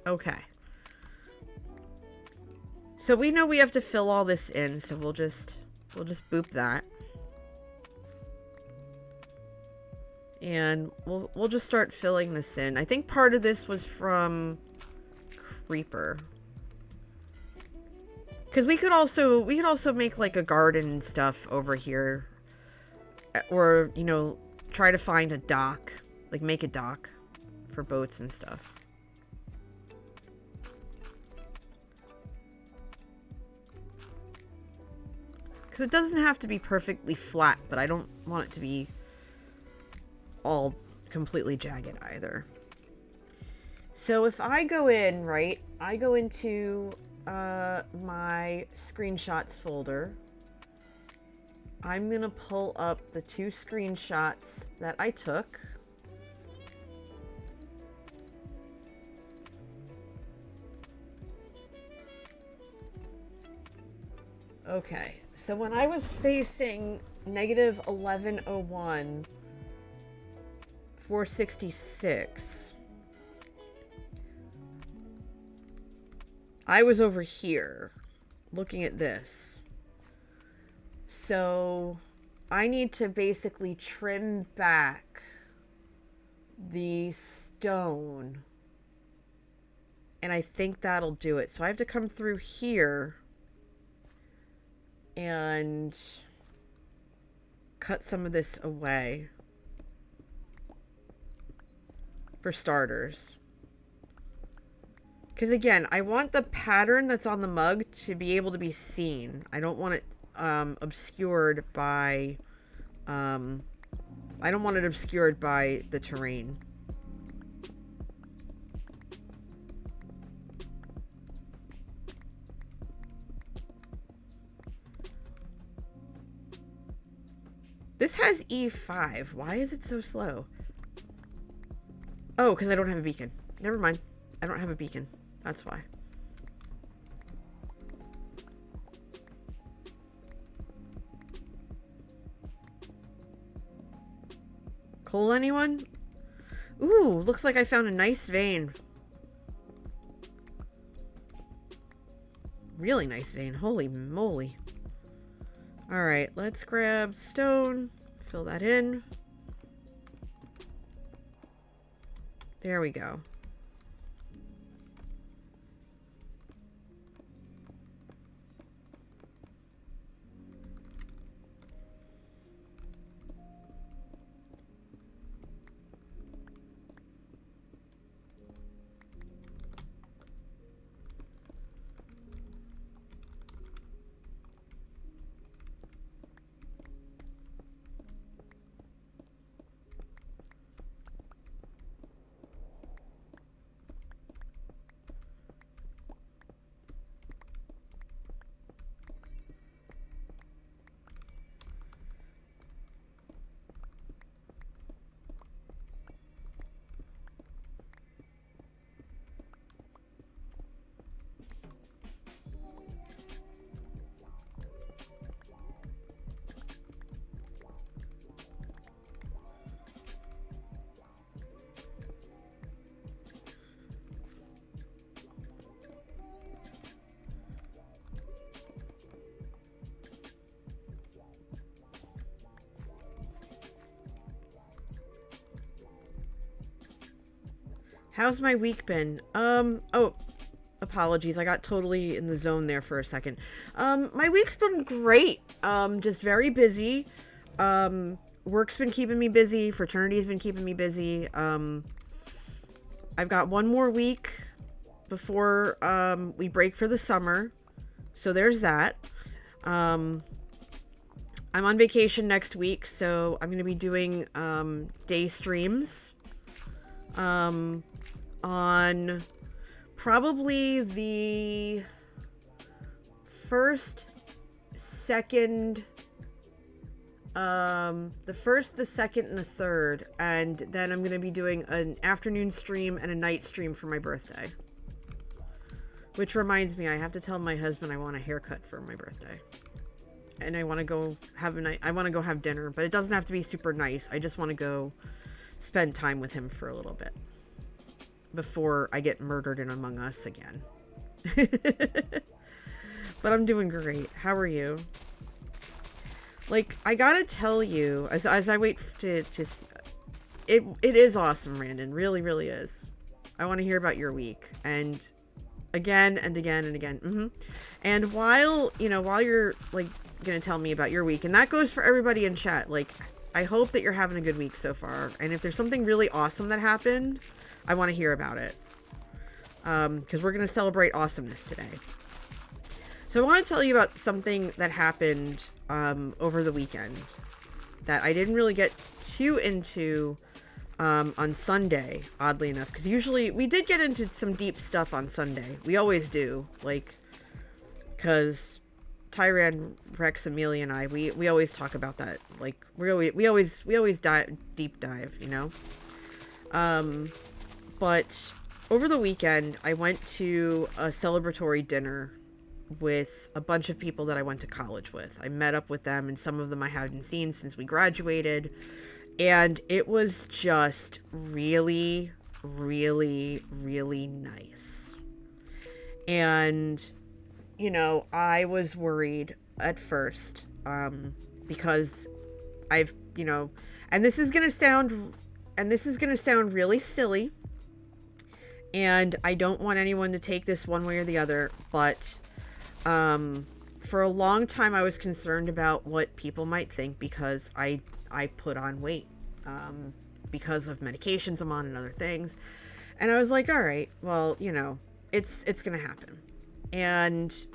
Okay. So we know we have to fill all this in, so we'll just boop that. And we'll just start filling this in. I think part of this was from Creeper. Cuz we could also make like a garden and stuff over here, or, you know, try to find a dock, like make a dock for boats and stuff. Because it doesn't have to be perfectly flat, but I don't want it to be all completely jagged either. So if I go in, right, I go into my screenshots folder. I'm going to pull up the 2 screenshots that I took. Okay, so when I was facing negative 1101, 466, I was over here looking at this. So I need to basically trim back the stone, and I think that'll do it. So I have to come through here and cut some of this away, for starters. Because again, I want the pattern that's on the mug to be able to be seen. I don't want it obscured by I don't want it obscured by the terrain. This has E5. Why is it so slow? Oh, because I don't have a beacon. Never mind. I don't have a beacon. That's why. Coal, anyone? Ooh, looks like I found a nice vein. Really nice vein. Holy moly. Alright, let's grab stone. Fill that in. There we go. How's my week been? Oh, apologies. I got totally in the zone there for a second. My week's been great. Just very busy. Work's been keeping me busy. Fraternity's been keeping me busy. I've got one more week before, we break for the summer. So there's that. I'm on vacation next week, so I'm going to be doing, day streams. On probably the first, second, the first, the second, and the third, and then I'm going to be doing an afternoon stream and a night stream for my birthday. Which reminds me, I have to tell my husband I want a haircut for my birthday. And I want to go have have dinner, but it doesn't have to be super nice. I just want to go spend time with him for a little bit before I get murdered in Among Us again. But I'm doing great. How are you? Like, I gotta tell you, as I wait to it is awesome, Randon. Really, really is. I want to hear about your week. And again and again and again. And while you're, like, gonna tell me about your week, and that goes for everybody in chat, like, I hope that you're having a good week so far. And if there's something really awesome that happened, I want to hear about it. Because we're going to celebrate awesomeness today. So I want to tell you about something that happened over the weekend that I didn't really get too into on Sunday, oddly enough. Because usually we did get into some deep stuff on Sunday. We always do. Like, because Tyran, Rex, Amelia, and I, we always talk about that. Like, we always deep dive, you know? But over the weekend, I went to a celebratory dinner with a bunch of people that I went to college with. I met up with them, and some of them I hadn't seen since we graduated. And it was just really, really, really nice. And, you know, I was worried at first, because I've, you know, and this is going to sound really silly. And I don't want anyone to take this one way or the other, but for a long time I was concerned about what people might think because I put on weight because of medications I'm on and other things. And I was like, all right, well, you know, it's going to happen. And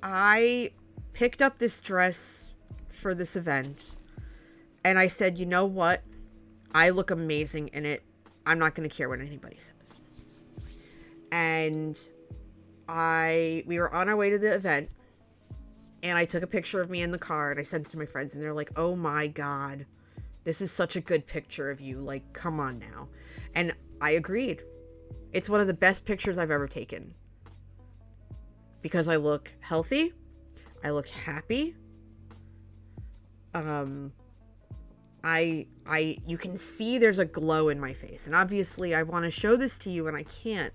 I picked up this dress for this event, and I said, you know what? I look amazing in it. I'm not going to care what anybody says. And we were on our way to the event, and I took a picture of me in the car, and I sent it to my friends, and they're like, oh my God, this is such a good picture of you. Like, come on now. And I agreed. It's one of the best pictures I've ever taken. Because I look healthy. I look happy. You can see there's a glow in my face, and obviously I want to show this to you, and I can't,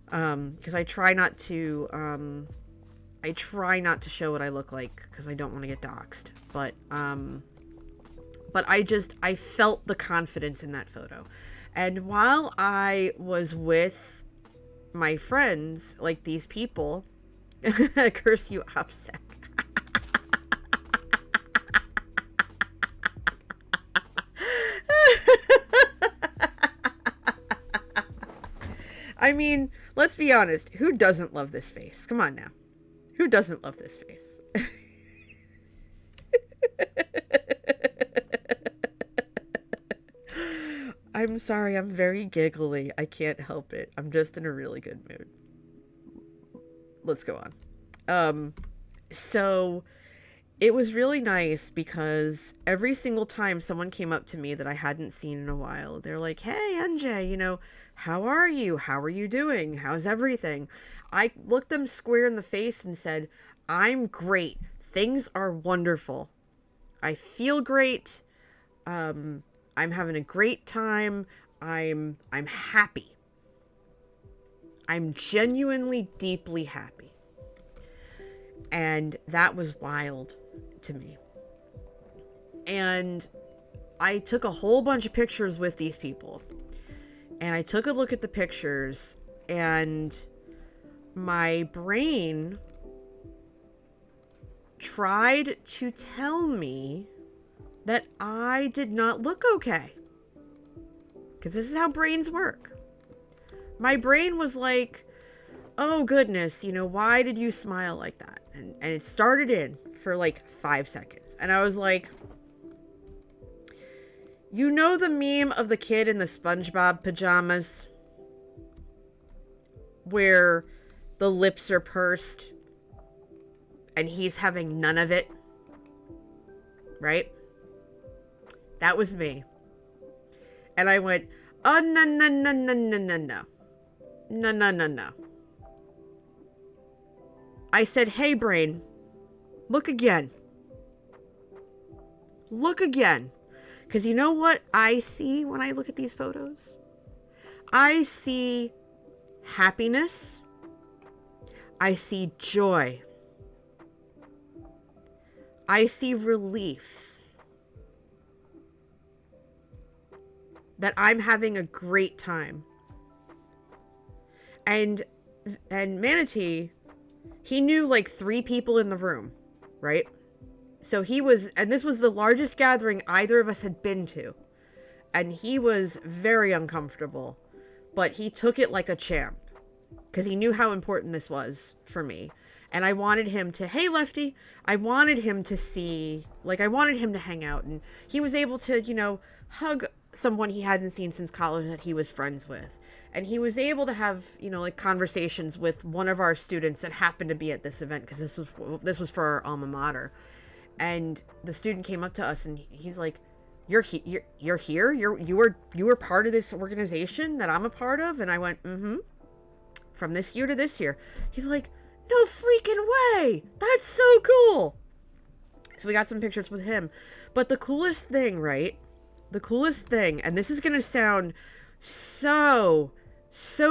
because I try not to show what I look like, because I don't want to get doxxed, but I felt the confidence in that photo. And while I was with my friends, like these people, curse you, Upsec. I mean, let's be honest. Who doesn't love this face? Come on now. Who doesn't love this face? I'm sorry. I'm very giggly. I can't help it. I'm just in a really good mood. Let's go on. So it was really nice because every single time someone came up to me that I hadn't seen in a while, they're like, hey, NJ, you know, how are you? How are you doing? How's everything? I looked them square in the face and said, I'm great. Things are wonderful. I feel great. I'm having a great time. I'm happy. I'm genuinely, deeply happy. And that was wild to me. And I took a whole bunch of pictures with these people. And I took a look at the pictures, and my brain tried to tell me that I did not look okay. Because this is how brains work. My brain was like, oh goodness, why did you smile like that? And it started in for like 5 seconds. And I was like, the meme of the kid in the SpongeBob pajamas? Where the lips are pursed and he's having none of it? Right? That was me. And I went, oh, no, no, no, no, no, no, no. No, no, no, no. I said, hey, brain, look again. Look again. Because you know what I see when I look at these photos? I see happiness. I see joy. I see relief. That I'm having a great time. And Manatee, he knew like 3 people in the room, right? So and this was the largest gathering either of us had been to. And he was very uncomfortable, but he took it like a champ because he knew how important this was for me. And I wanted him to, hey, Lefty, I wanted him to see, I wanted him to hang out. And he was able to, hug someone he hadn't seen since college that he was friends with. And he was able to have, conversations with one of our students that happened to be at this event because this was for our alma mater. And the student came up to us and he's like, you're here? You were part of this organization that I'm a part of? And I went, mm-hmm. From this year to this year. He's like, no freaking way. That's so cool. So we got some pictures with him. But the coolest thing, right? The coolest thing, and this is going to sound so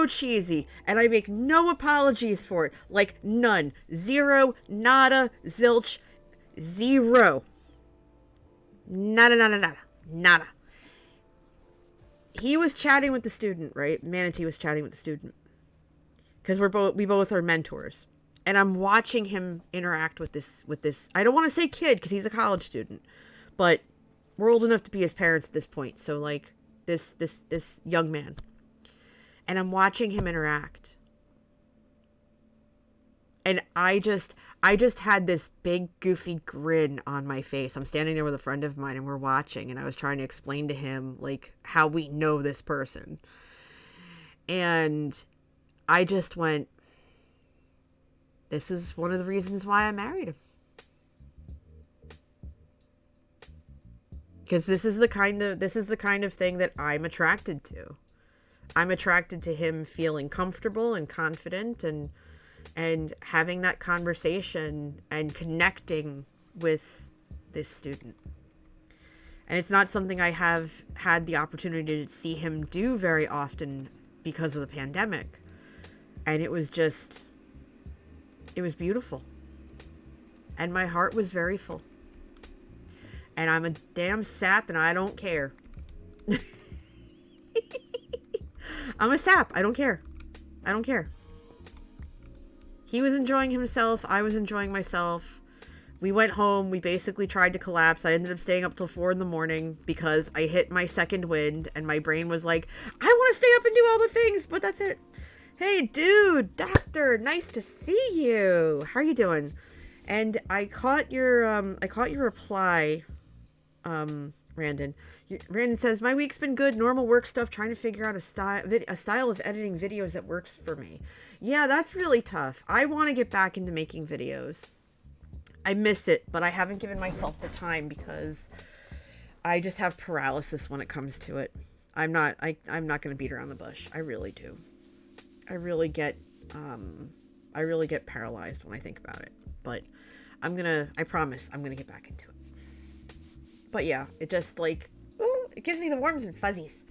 cheesy, and I make no apologies for it. Like, none. Zero. Nada. Zilch. Zero. Nada. He was chatting with the student, right? Manatee was chatting with the student. Because we both are mentors. And I'm watching him interact with this, I don't want to say kid, because he's a college student. But we're old enough to be his parents at this point. So, this young man. And I'm watching him interact. And I just had this big goofy grin on my face. I'm standing there with a friend of mine and we're watching, and I was trying to explain to him how we know this person. And I just went, this is one of the reasons why I married him. Because this is the kind of thing that I'm attracted to. I'm attracted to him feeling comfortable and confident and having that conversation and connecting with this student. And it's not something I have had the opportunity to see him do very often because of the pandemic. And it was beautiful. And my heart was very full. And I'm a damn sap and I don't care. I'm a sap. I don't care. He was enjoying himself. I was enjoying myself. We went home. We basically tried to collapse. I ended up staying up till 4 a.m. because I hit my second wind and my brain was like, I want to stay up and do all the things, but that's it. Hey, dude, doctor, nice to see you. How are you doing? And I caught your reply, Randon. Randon says, my week's been good, normal work stuff, trying to figure out a style of editing videos that works for me. Yeah, that's really tough. I want to get back into making videos. I miss it, but I haven't given myself the time because I just have paralysis when it comes to it. I'm not going to beat around the bush. I really do. I really get paralyzed when I think about it, but I promise I'm going to get back into it. But yeah, it just it gives me the warms and fuzzies.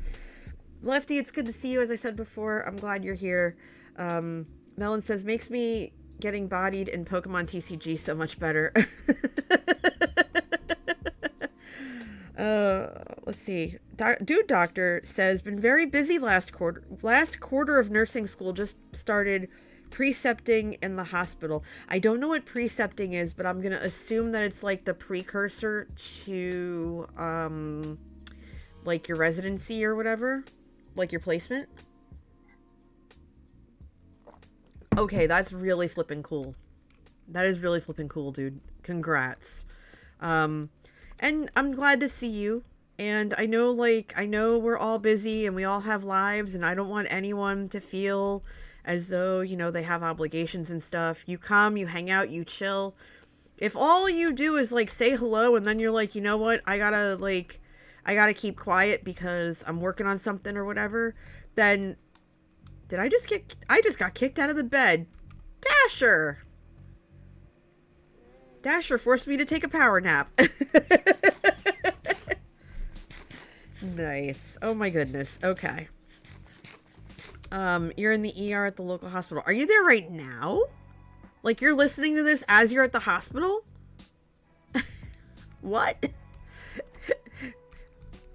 Lefty, it's good to see you. As I said before, I'm glad you're here. Melon says, makes me getting bodied in Pokemon TCG so much better. Let's see. Dude Doctor says, been very busy last quarter. Last quarter of nursing school, just started precepting in the hospital. I don't know what precepting is, but I'm going to assume that it's like the precursor to, like your residency or whatever. Like your placement. Okay, that's really flipping cool. That is really flipping cool, dude. Congrats. And I'm glad to see you. And I know we're all busy and we all have lives, and I don't want anyone to feel as though, you know, they have obligations and stuff. You come, you hang out, you chill. If all you do is like say hello and then you're like, you know what, I gotta keep quiet because I'm working on something or whatever, then I just got kicked out of the bed. Dasher forced me to take a power nap. Nice. Oh my goodness. Okay. You're in the ER at the local hospital. Are you there right now? Like you're listening to this as you're at the hospital? What?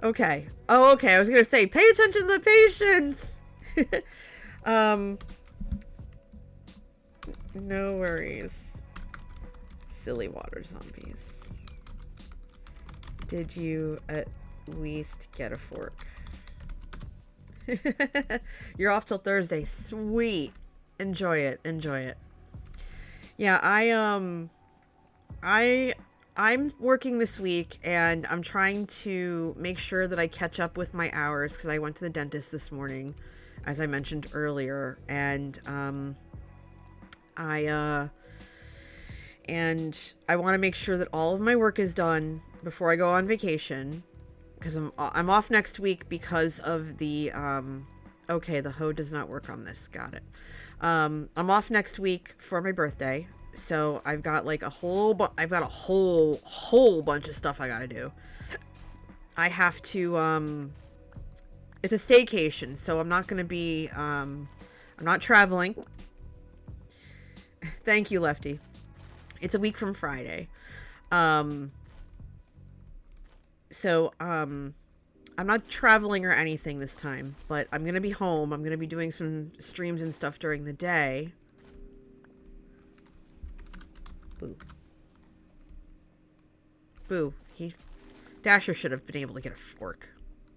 Okay. Oh, okay. I was gonna say, pay attention to the patients. No worries. Silly water zombies. Did you at least get a fork? You're off till Thursday. Sweet. Enjoy it. Enjoy it. Yeah, I'm working this week and I'm trying to make sure that I catch up with my hours because I went to the dentist this morning, as I mentioned earlier, and I want to make sure that all of my work is done before I go on vacation, because I'm off next week because of the okay, the hoe does not work on this. Got it. I'm off next week for my birthday, so I've got like a whole bunch of stuff I gotta do. I have to it's a staycation, so I'm not gonna be I'm not traveling. Thank you, Lefty. It's a week from Friday. So I'm not traveling or anything this time, but I'm going to be home. I'm going to be doing some streams and stuff during the day. Boo. Boo. Dasher should have been able to get a fork.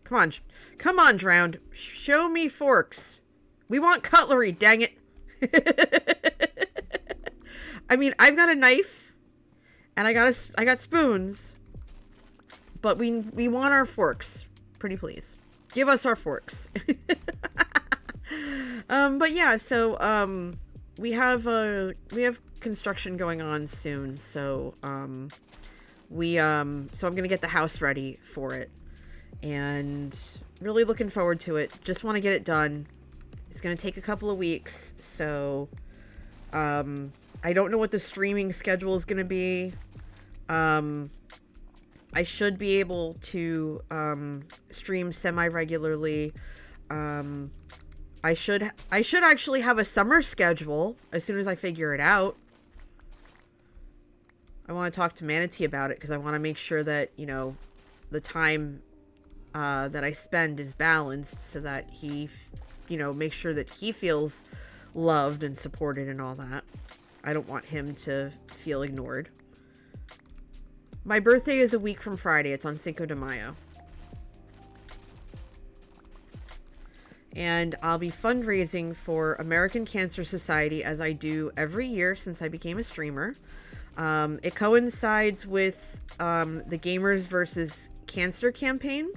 Come on. Come on, Drowned. Show me forks. We want cutlery, dang it. I mean, I've got a knife and I got spoons, but we want our forks. Pretty please. Give us our forks. But yeah, so we have construction going on soon, so so I'm going to get the house ready for it, and really looking forward to it. Just want to get it done. It's going to take a couple of weeks, so I don't know what the streaming schedule is going to be. I should be able to stream semi-regularly. I should actually have a summer schedule as soon as I figure it out. I want to talk to Manatee about it because I want to make sure that, you know, the time that I spend is balanced so that he, you know, make sure that he feels loved and supported and all that. I don't want him to feel ignored. My birthday is a week from Friday. It's on Cinco de Mayo. And I'll be fundraising for American Cancer Society, as I do every year since I became a streamer. It coincides with the Gamers versus Cancer campaign.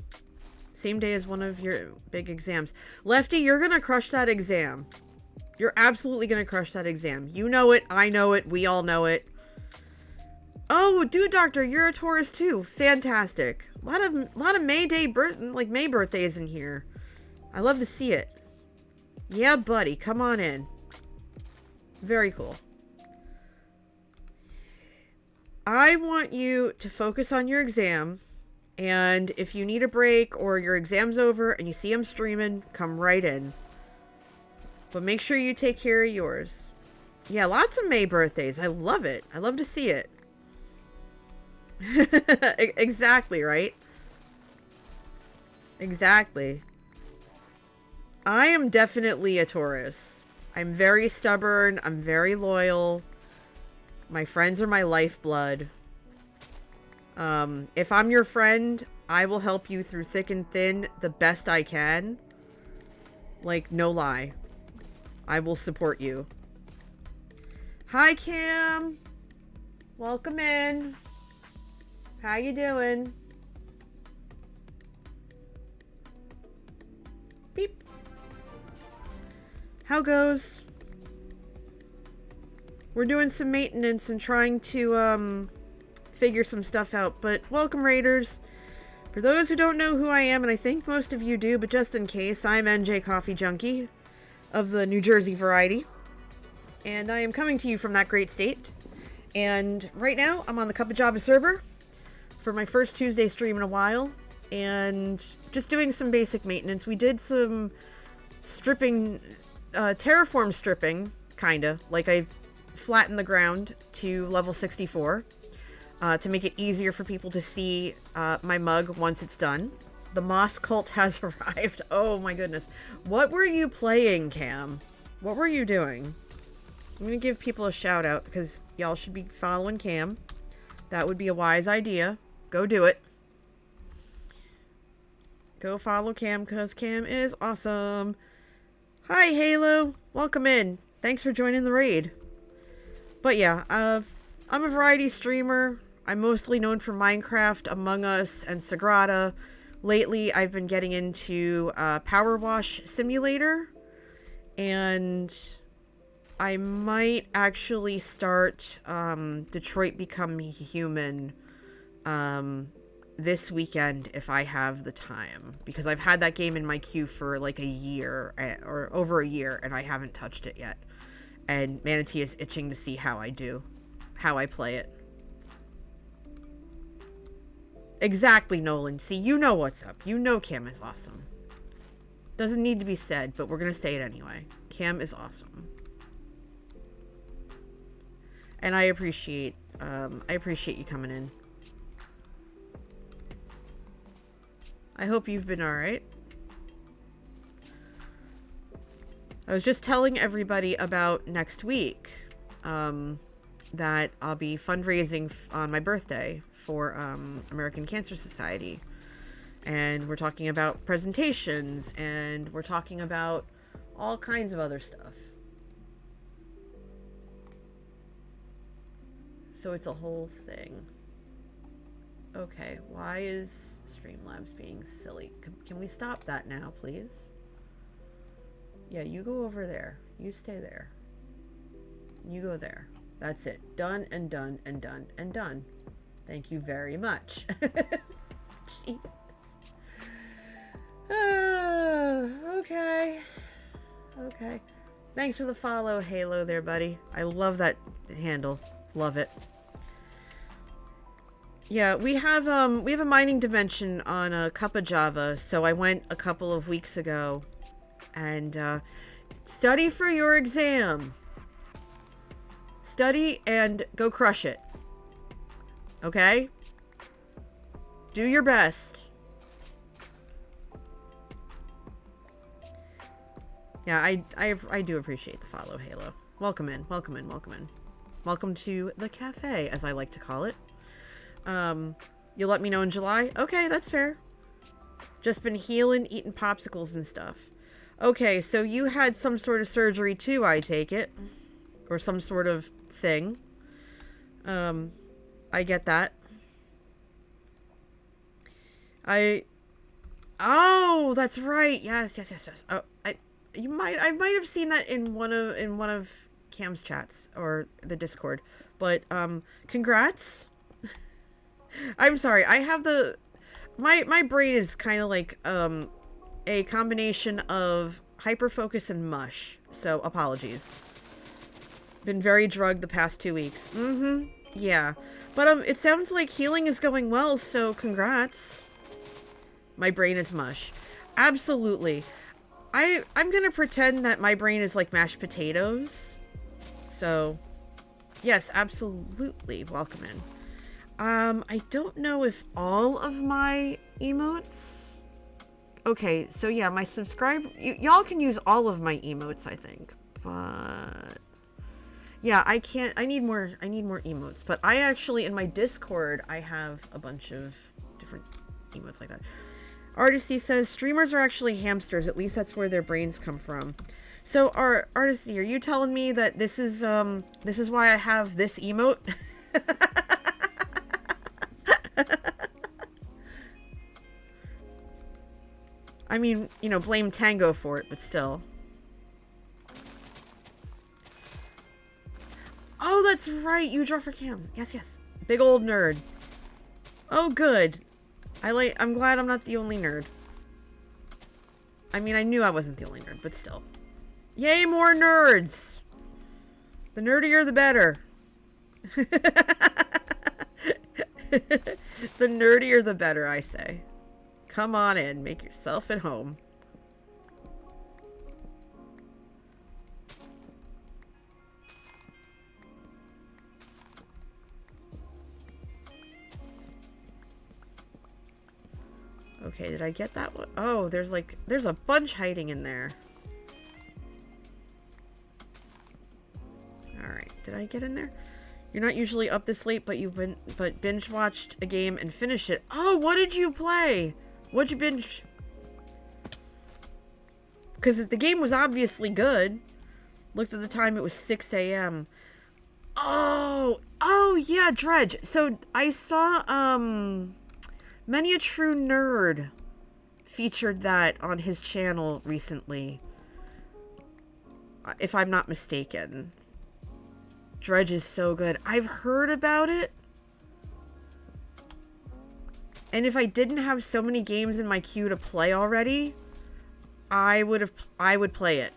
Same day as one of your big exams. Lefty, you're going to crush that exam. You're absolutely going to crush that exam. You know it. I know it. We all know it. Oh, Dude Doctor, you're a Taurus too. Fantastic. A lot of May birthdays in here. I love to see it. Yeah, buddy, come on in. Very cool. I want you to focus on your exam, and if you need a break or your exam's over and you see I'm streaming, come right in. But make sure you take care of yours. Yeah, lots of May birthdays. I love it. I love to see it. Exactly, right? Exactly. I am definitely a Taurus. I'm very stubborn. I'm very loyal. My friends are my lifeblood. If I'm your friend, I will help you through thick and thin the best I can. Like, no lie. I will support you. Hi, Cam. Welcome in. How you doing? Beep. How goes? We're doing some maintenance and trying to, figure some stuff out, but welcome, Raiders. For those who don't know who I am, and I think most of you do, but just in case, I'm NJ Coffee Junkie of the New Jersey variety, and I am coming to you from that great state. And right now, I'm on the Cup of Java server for my first Tuesday stream in a while, and just doing some basic maintenance. We did some stripping, terraform stripping, kinda. Like, I flattened the ground to level 64 to make it easier for people to see my mug once it's done. The Moss Cult has arrived. Oh my goodness. What were you playing, Cam? What were you doing? I'm gonna give people a shout out because y'all should be following Cam. That would be a wise idea. Go do it. Go follow Cam because Cam is awesome. Hi, Halo. Welcome in. Thanks for joining the raid. But yeah, I'm a variety streamer. I'm mostly known for Minecraft, Among Us, and Sagrada. Lately, I've been getting into Power Wash Simulator, and I might actually start Detroit Become Human this weekend if I have the time, because I've had that game in my queue for like a year, or over a year, and I haven't touched it yet. And Manatee is itching to see how I play it. Exactly, Nolan. See, you know what's up. You know Cam is awesome. Doesn't need to be said, but we're gonna say it anyway. Cam is awesome. And I appreciate you coming in. I hope you've been alright. I was just telling everybody about next week, that I'll be fundraising on my birthday for American Cancer Society, and we're talking about presentations, and we're talking about all kinds of other stuff. So it's a whole thing. Okay, why is Streamlabs being silly? Can we stop that now, please? Yeah, you go over there. You stay there. You go there. That's it. Done and done and done and done. Thank you very much. Jesus. Okay. Okay. Thanks for the follow, Halo there, buddy. I love that handle. Love it. Yeah, we have a mining dimension on a Cup of Java, so I went a couple of weeks ago and study for your exam. Study and go crush it. Okay? Do your best. Yeah, I do appreciate the follow, Halo. Welcome in, welcome in, welcome in. Welcome to the cafe, as I like to call it. You'll let me know in July? Okay, that's fair. Just been healing, eating popsicles and stuff. Okay, so you had some sort of surgery too, I take it. Or some sort of thing. I get that. Oh, that's right. Yes. Oh, I might have seen that in one of Cam's chats or the Discord. But congrats. I'm sorry. I have my brain is kind of like a combination of hyperfocus and mush. So apologies. Been very drugged the past 2 weeks. Yeah. But it sounds like healing is going well, so congrats. My brain is mush. Absolutely. I'm gonna pretend that my brain is like mashed potatoes. So, yes, absolutely. Welcome in. I don't know if all of my emotes Okay, so yeah, my y'all can use all of my emotes, I think. But yeah, I can't. I need more emotes. But I actually, in my Discord, I have a bunch of different emotes like that. Artisty says streamers are actually hamsters. At least that's where their brains come from. So, Artisty, are you telling me that this is why I have this emote? I mean, you know, blame Tango for it, but still. Oh, that's right. You draw for Cam. Yes, yes. Big old nerd. Oh, good. I'm glad I'm not the only nerd. I mean, I knew I wasn't the only nerd, but still. Yay, more nerds! The nerdier, the better. The nerdier, the better, I say. Come on in. Make yourself at home. Okay, did I get that one? Oh, there's a bunch hiding in there. Alright, did I get in there? You're not usually up this late, but binge watched a game and finished it. Oh, what did you play? What'd you binge? Because the game was obviously good. Looked at the time, it was 6 a.m. Oh, yeah, Dredge. So I saw, Many a True Nerd featured that on his channel recently, if I'm not mistaken. Dredge is so good. I've heard about it. And if I didn't have so many games in my queue to play already, I would play it.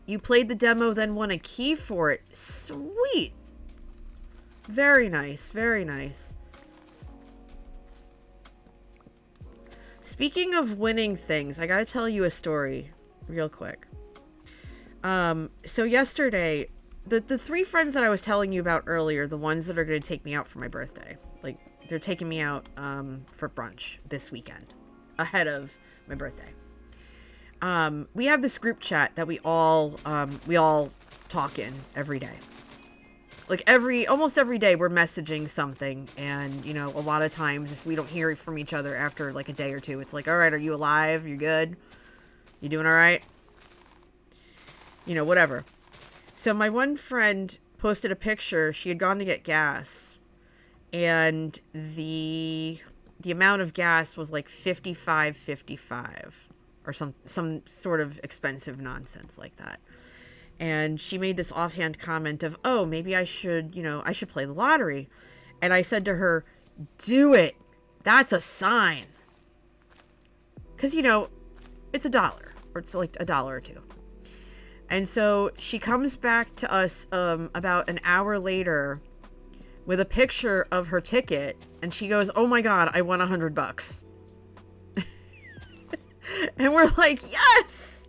You played the demo, then won a key for it. Sweet. Very nice, very nice. Speaking of winning things, I gotta tell you a story real quick. So yesterday, the three friends that I was telling you about earlier, the ones that are going to take me out for my birthday, like, they're taking me out for brunch this weekend, ahead of my birthday. We have this group chat that we all talk in every day. Like, almost every day we're messaging something, and, you know, a lot of times if we don't hear from each other after, like, a day or two, it's like, all right, are you alive? You good? You doing all right? You know, whatever. So my one friend posted a picture. She had gone to get gas, and the amount of gas was like $55.55 or some sort of expensive nonsense like that. And she made this offhand comment of, oh, maybe I should play the lottery. And I said to her, do it. That's a sign. Because, you know, it's $1, or it's like $1 or $2. And so she comes back to us about an hour later with a picture of her ticket, and she goes, oh my God, I won $100. And we're like, yes!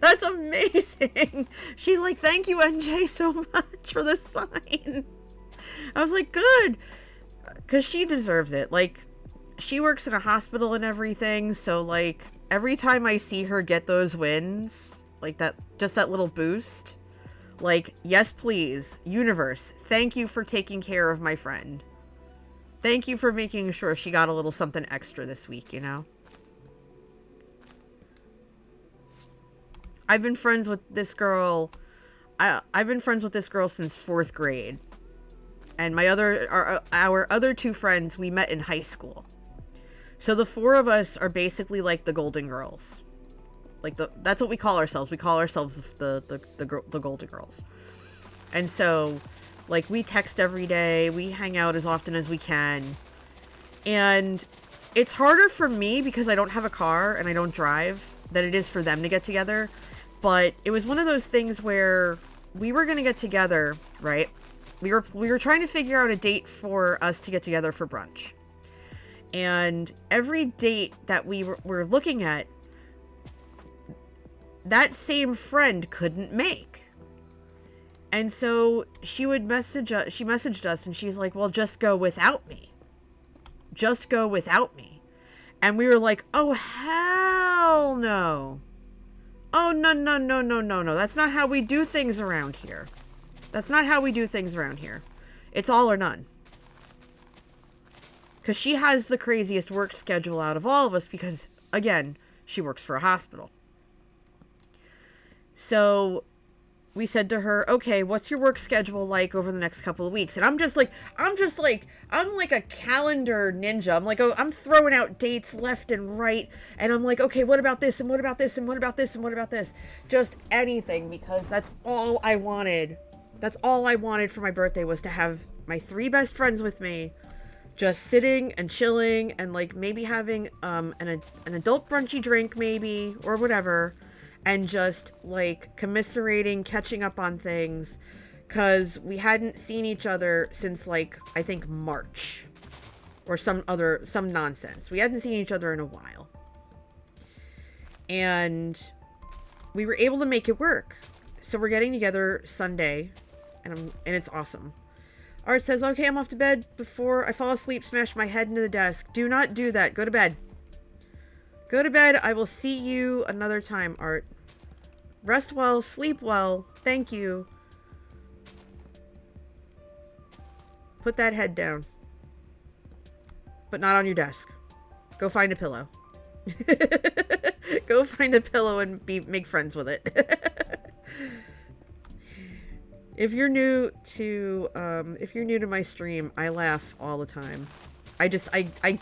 That's amazing. She's like, thank you, NJ, so much for the sign. I was like, good. Because she deserves it. Like, she works in a hospital and everything, so, like, every time I see her get those wins, like that, just that little boost, like, yes, please, universe, thank you for taking care of my friend. Thank you for making sure she got a little something extra this week, you know? I've been friends with this girl. I've been friends with this girl since 4th grade. And our other two friends, we met in high school. So the four of us are basically like the Golden Girls. Like, that's what we call ourselves. We call ourselves the Golden Girls. And so, like, we text every day. We hang out as often as we can. And it's harder for me because I don't have a car and I don't drive than it is for them to get together. But it was one of those things where we were going to get together, right? We were trying to figure out a date for us to get together for brunch. And every date that we were looking at, that same friend couldn't make. And so she would message us, she messaged us, and she's like, well, just go without me. Just go without me. And we were like, oh, hell no. Oh, no, no, no, no, no, no. That's not how we do things around here. That's not how we do things around here. It's all or none. Because she has the craziest work schedule out of all of us because, again, she works for a hospital. So we said to her, okay, what's your work schedule like over the next couple of weeks? And I'm like a calendar ninja. I'm like, oh, I'm throwing out dates left and right. And I'm like, okay, what about this? And what about this? And what about this? And what about this? Just anything, because that's all I wanted. That's all I wanted for my birthday, was to have my 3 best friends with me, just sitting and chilling and like maybe having an adult brunchy drink maybe, or whatever. And just, like, commiserating, catching up on things. Because we hadn't seen each other since, like, I think March. Or some nonsense. We hadn't seen each other in a while. And we were able to make it work. So we're getting together Sunday. And it's awesome. Art says, okay, I'm off to bed before I fall asleep, smash my head into the desk. Do not do that. Go to bed. Go to bed. I will see you another time, Art. Rest well. Sleep well. Thank you. Put that head down. But not on your desk. Go find a pillow. Go find a pillow and make friends with it. If you're new to my stream, I laugh all the time. I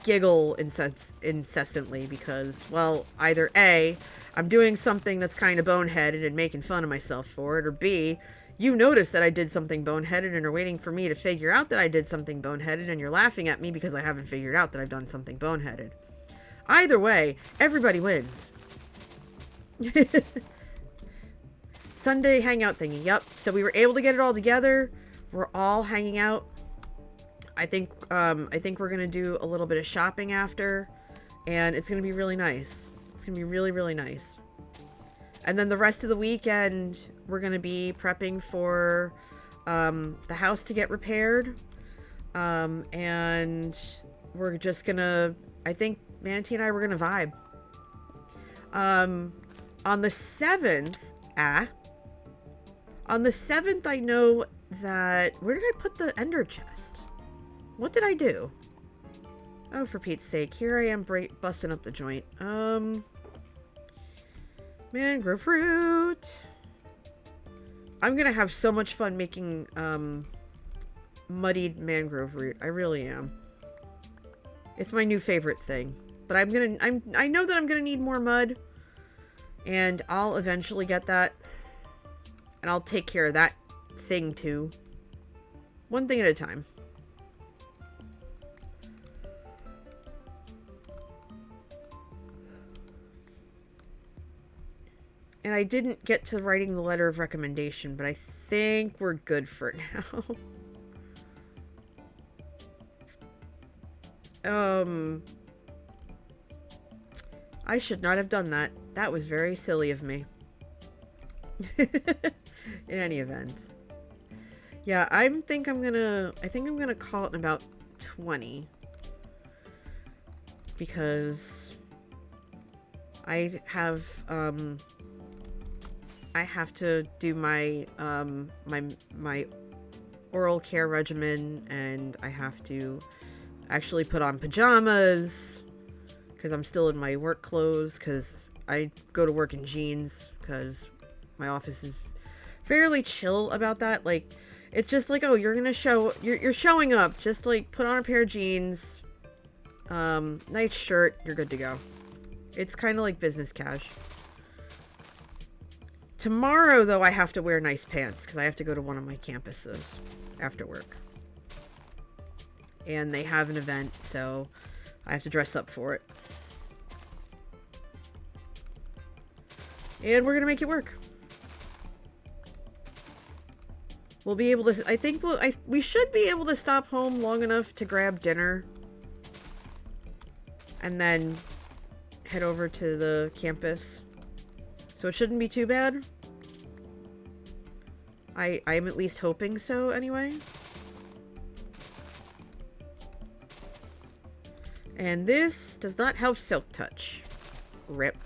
giggle incessantly because, well, either A, I'm doing something that's kind of boneheaded and making fun of myself for it, or B, you notice that I did something boneheaded and are waiting for me to figure out that I did something boneheaded, and you're laughing at me because I haven't figured out that I've done something boneheaded. Either way, everybody wins. Sunday hangout thingy, yep. So we were able to get it all together. We're all hanging out. I think we're gonna do a little bit of shopping after, and it's gonna be really nice. It's gonna be really, really nice. And then the rest of the weekend, we're gonna be prepping for the house to get repaired, and we're just gonna. I think Manatee and I were gonna vibe. On the 7th, on the 7th, I know that. Where did I put the ender chest? What did I do? Oh, for Pete's sake. Here I am busting up the joint. Mangrove root. I'm gonna have so much fun making, muddied mangrove root. I really am. It's my new favorite thing. But I know that I'm gonna need more mud. And I'll eventually get that. And I'll take care of that thing too. One thing at a time. And I didn't get to writing the letter of recommendation, but I think we're good for now. I should not have done that. That was very silly of me. In any event. Yeah, I think I'm gonna call it in about 20. Because I have to do my my oral care regimen, and I have to actually put on pajamas because I'm still in my work clothes, because I go to work in jeans because my office is fairly chill about that. Like, it's just like, oh, you're showing up, just like put on a pair of jeans, nice shirt, you're good to go. It's kind of like business cash. Tomorrow, though, I have to wear nice pants because I have to go to one of my campuses after work. And they have an event, so I have to dress up for it. And we're going to make it work. We'll be able to... I think we should be able to stop home long enough to grab dinner. And then head over to the campus. So it shouldn't be too bad. I'm at least hoping so, anyway. And this does not have Silk Touch. Rip.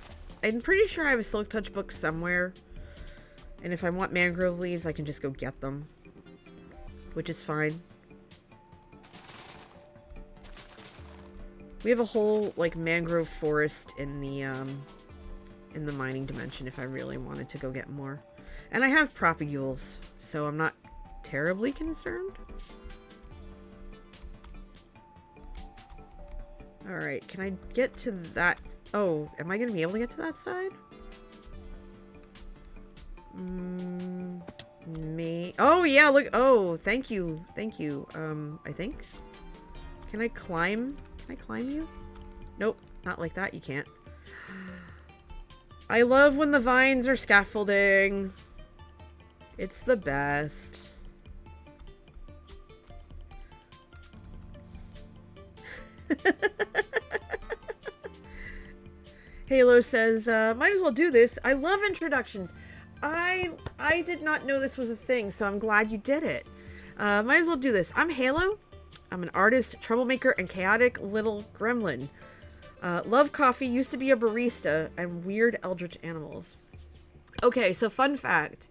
I'm pretty sure I have a Silk Touch book somewhere. And if I want mangrove leaves, I can just go get them. Which is fine. We have a whole, like, mangrove forest in the mining dimension if I really wanted to go get more. And I have propagules, so I'm not terribly concerned. Alright, can I get to that? Oh, am I going to be able to get to that side? Me. Oh, yeah, look. Oh, thank you. Thank you. I think. Can I climb? Can I climb you? Nope, not like that. You can't. I love when the vines are scaffolding. It's the best. Halo says, might as well do this. I love introductions. I did not know this was a thing, so I'm glad you did it. Might as well do this. I'm Halo. I'm an artist, troublemaker, and chaotic little gremlin. Love coffee, used to be a barista, and weird eldritch animals. Okay, so fun fact.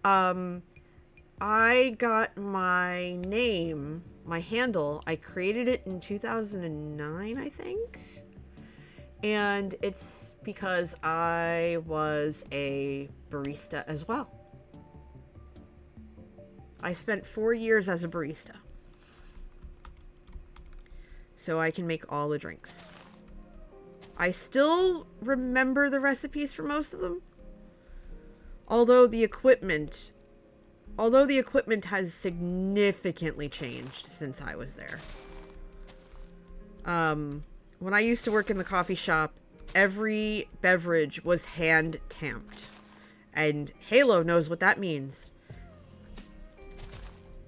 I got my name, my handle, I created it in 2009, I think. And it's because I was a barista as well. I spent 4 years as a barista. So I can make all the drinks. I still remember the recipes for most of them. Although the equipment has significantly changed since I was there. When I used to work in the coffee shop, every beverage was hand tamped. And Halo knows what that means.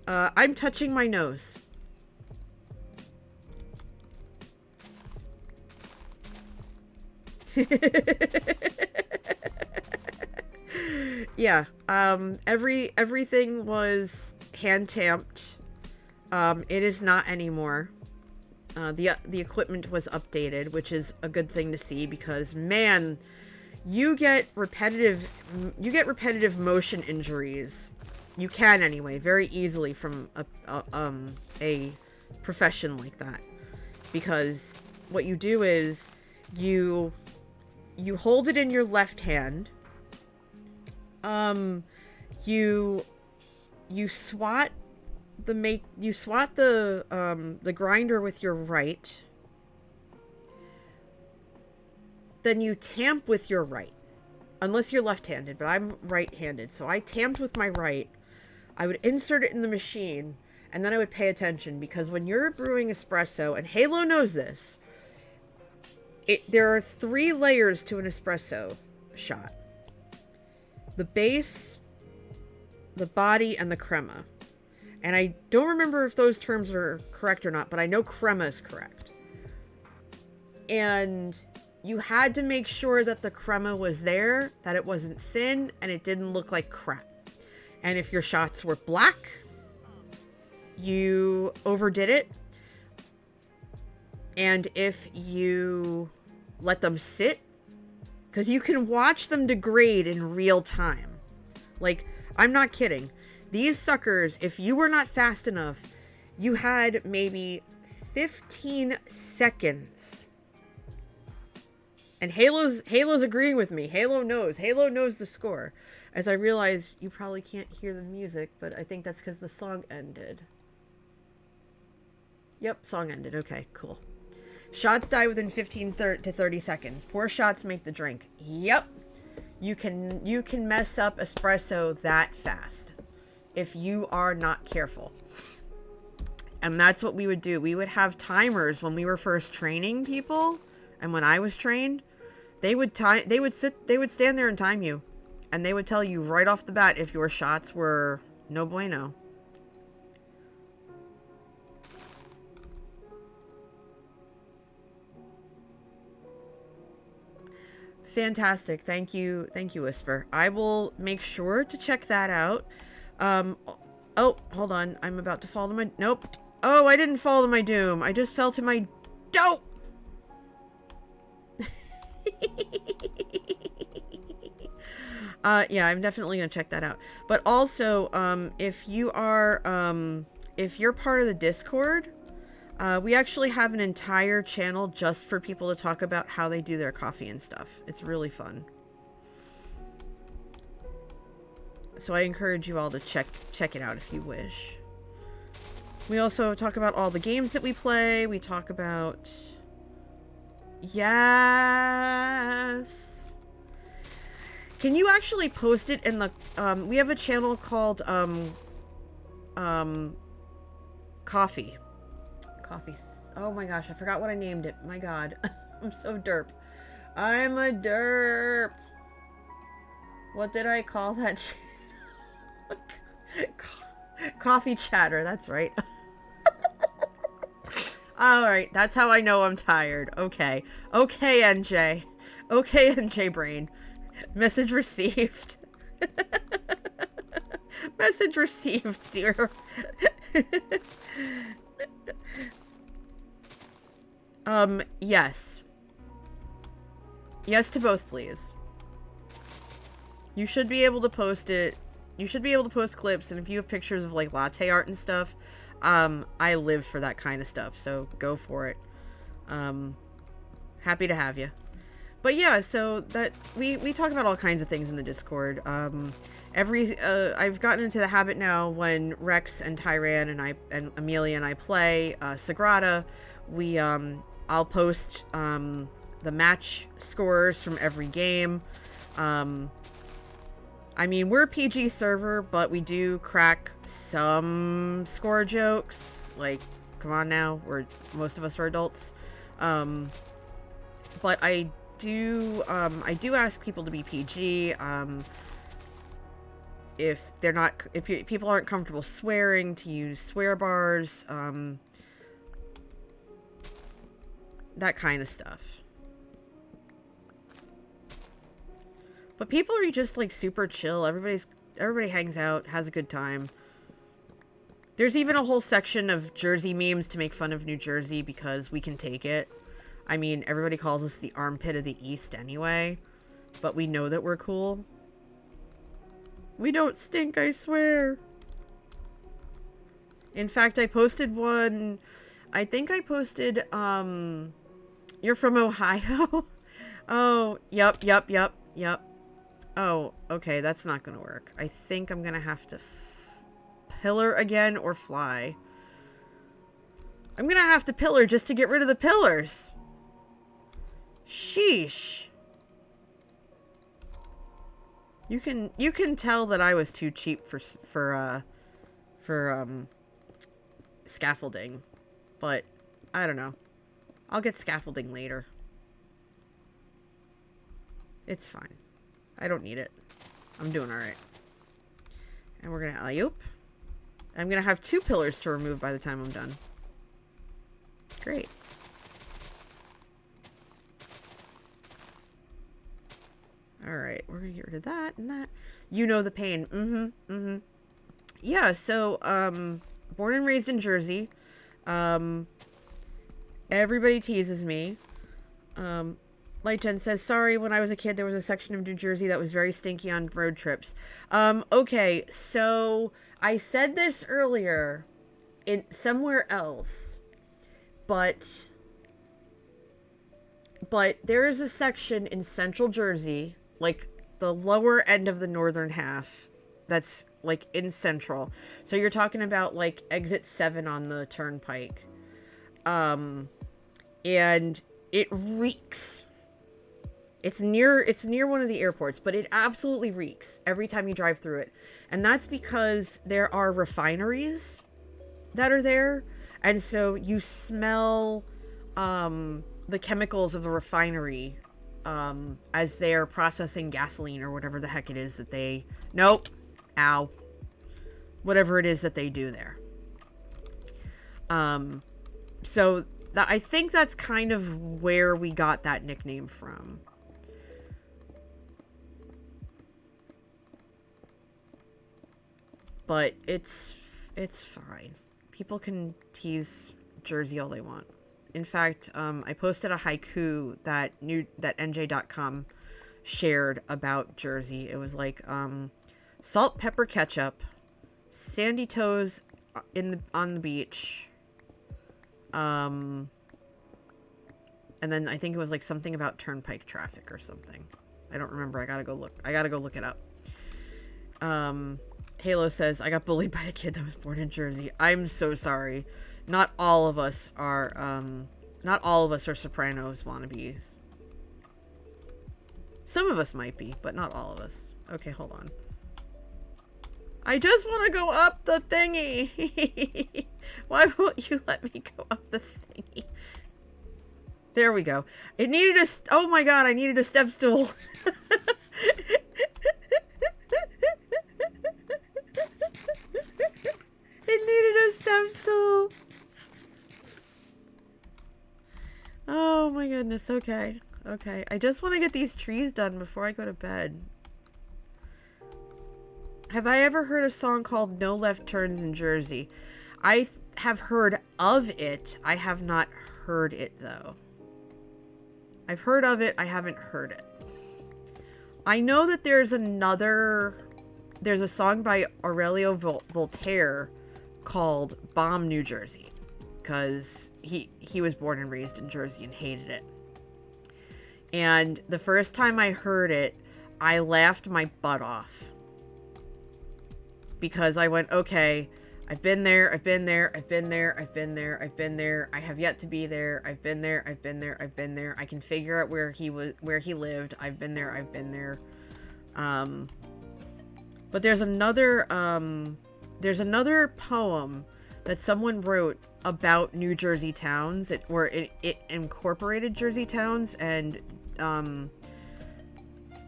I'm touching my nose. Yeah, everything was hand tamped. It is not anymore. The equipment was updated, which is a good thing to see because, man, you get repetitive motion injuries. You can anyway, very easily from a profession like that, because what you do is you hold it in your left hand. You swat the grinder with your right. Then you tamp with your right. Unless you're left-handed, but I'm right-handed. So I tamped with my right. I would insert it in the machine, and then I would pay attention, because when you're brewing espresso, and Halo knows this, there are 3 layers to an espresso shot. The base, the body, and the crema. And I don't remember if those terms are correct or not, but I know crema is correct. And you had to make sure that the crema was there, that it wasn't thin, and it didn't look like crap. And if your shots were black, you overdid it. And if you let them sit, because you can watch them degrade in real time. Like, I'm not kidding. These suckers, if you were not fast enough, you had maybe 15 seconds. And Halo's agreeing with me. Halo knows the score. As I realize you probably can't hear the music, but I think that's because the song ended. Yep, song ended. Okay, cool. Shots die within 15 to 30 seconds. Pour shots make the drink. Yep. You can mess up espresso that fast if you are not careful. And that's what we would do. We would have timers when we were first training people, and when I was trained, they would stand there and time you, and they would tell you right off the bat if your shots were no bueno. Fantastic. Thank you, Whisper. I will make sure to check that out. Oh, hold on. I'm about to fall to my... Nope. Oh, I didn't fall to my doom. I just fell to my dope. Yeah, I'm definitely gonna check that out. But also, if you're part of the Discord, we actually have an entire channel just for people to talk about how they do their coffee and stuff. It's really fun. So I encourage you all to check it out if you wish. We also talk about all the games that we play. We talk about... Yes! Can you actually post it in the... we have a channel called, Coffee. Coffee. Oh my gosh, I forgot what I named it. My god. I'm so derp. I'm a derp. What did I call that Coffee chatter, that's right. Alright, that's how I know I'm tired. Okay. Okay, NJ. Okay, NJ brain. Message received. Message received, dear. Yes. Yes to both, please. You should be able to post it. You should be able to post clips, and if you have pictures of, like, latte art and stuff, I live for that kind of stuff, so go for it. Happy to have you. But yeah, so that, we talk about all kinds of things in the Discord. I've gotten into the habit now when Rex and Tyran and Amelia and I play, Sagrada, I'll post, the match scores from every game. I mean, we're a PG server, but we do crack some score jokes. Like, come on now, most of us are adults. But I do ask people to be PG. If people aren't comfortable swearing, to use swear bars, that kind of stuff. But people are just, like, super chill. Everybody hangs out, has a good time. There's even a whole section of Jersey memes to make fun of New Jersey because we can take it. I mean, everybody calls us the armpit of the East anyway, but we know that we're cool. We don't stink, I swear. In fact, I posted one... I think I posted, you're from Ohio? Oh, yep. Oh, okay, that's not gonna work. I think I'm gonna have to pillar again or fly. I'm gonna have to pillar just to get rid of the pillars. Sheesh. You can tell that I was too cheap for scaffolding, but I don't know. I'll get scaffolding later. It's fine. I don't need it. I'm doing alright. And we're gonna alley-oop. I'm gonna have 2 pillars to remove by the time I'm done. Great. Alright, we're gonna get rid of that and that. You know the pain. Yeah, so, born and raised in Jersey. Everybody teases me. Light Jen says, sorry, when I was a kid, there was a section of New Jersey that was very stinky on road trips. Okay, so I said this earlier somewhere else, but there is a section in central Jersey, like the lower end of the northern half, that's like in central. So you're talking about like exit 7 on the turnpike. And it reeks. It's near one of the airports, but it absolutely reeks every time you drive through it. And that's because there are refineries that are there. And so you smell the chemicals of the refinery as they're processing gasoline or whatever the heck it is that they... Nope. Ow. Whatever it is that they do there. So I think that's kind of where we got that nickname from. But it's fine. People can tease Jersey all they want. In fact, I posted a haiku that NJ.com shared about Jersey. It was like salt, pepper, ketchup, sandy toes on the beach. And then I think it was like something about turnpike traffic or something. I don't remember. I gotta go look it up. Halo says, I got bullied by a kid that was born in Jersey. I'm so sorry. Not all of us are Sopranos wannabes. Some of us might be, but not all of us. Okay, hold on. I just want to go up the thingy. Why won't you let me go up the thingy? There we go. It needed a... Oh my god, I needed a step stool. It needed a step stool. Oh my goodness, okay. Okay, I just want to get these trees done before I go to bed. Have I ever heard a song called No Left Turns in Jersey? I have heard of it. I have not heard it, though. I've heard of it. I haven't heard it. I know that there's a song by Aurelio Voltaire called Bomb New Jersey, because he was born and raised in Jersey and hated it. And the first time I heard it, I laughed my butt off. Because I went, okay, I've been there, I've been there, I've been there, I've been there, I've been there, I have yet to be there, I've been there, I've been there, I've been there, I can figure out where he lived, I've been there, I've been there. But there's another poem that someone wrote about New Jersey towns, where it incorporated Jersey towns, and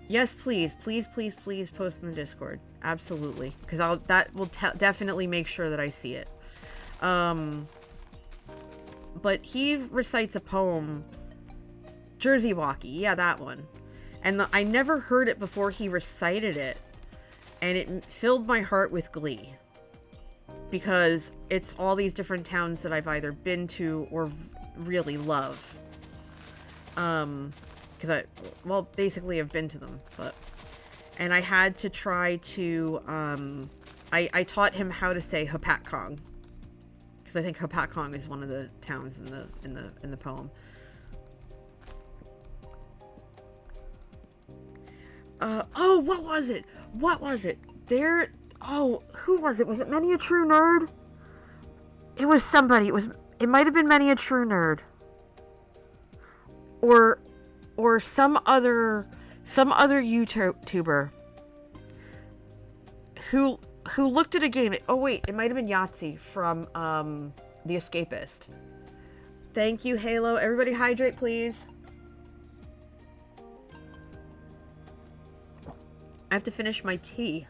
yes, please post in the Discord. Absolutely, because that will definitely make sure that I see it. But he recites a poem, Jersey Walkie, yeah, that one, and I never heard it before he recited it, and it filled my heart with glee, because it's all these different towns that I've either been to or really love. Because basically I've been to them, and I had to try to, I taught him how to say Hopatcong, because I think Hopatcong is one of the towns in the poem. What was it? Who was it? Was it Many a True Nerd? It was somebody. It might have been Many a True Nerd. Or some other YouTuber who looked at a game. Oh wait, it might have been Yahtzee from The Escapist. Thank you, Halo. Everybody hydrate, please. I have to finish my tea.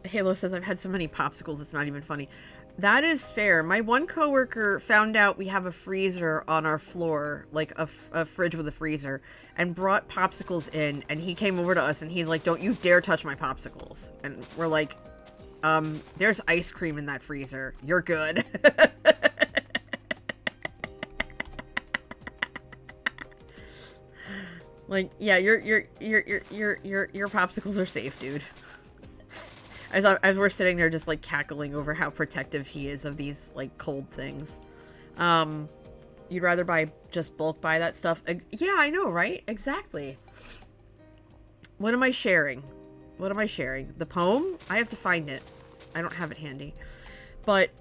Halo says, I've had so many popsicles, it's not even funny. That is fair. My one coworker found out we have a freezer on our floor, like a fridge with a freezer, and brought popsicles in, and he came over to us and he's like, don't you dare touch my popsicles. And we're like, there's ice cream in that freezer. You're good. Like, yeah, your popsicles are safe, dude. As we're sitting there just like cackling over how protective he is of these like cold things. You'd rather just bulk buy that stuff. Yeah, I know, right? Exactly. What am I sharing? The poem? I have to find it. I don't have it handy. But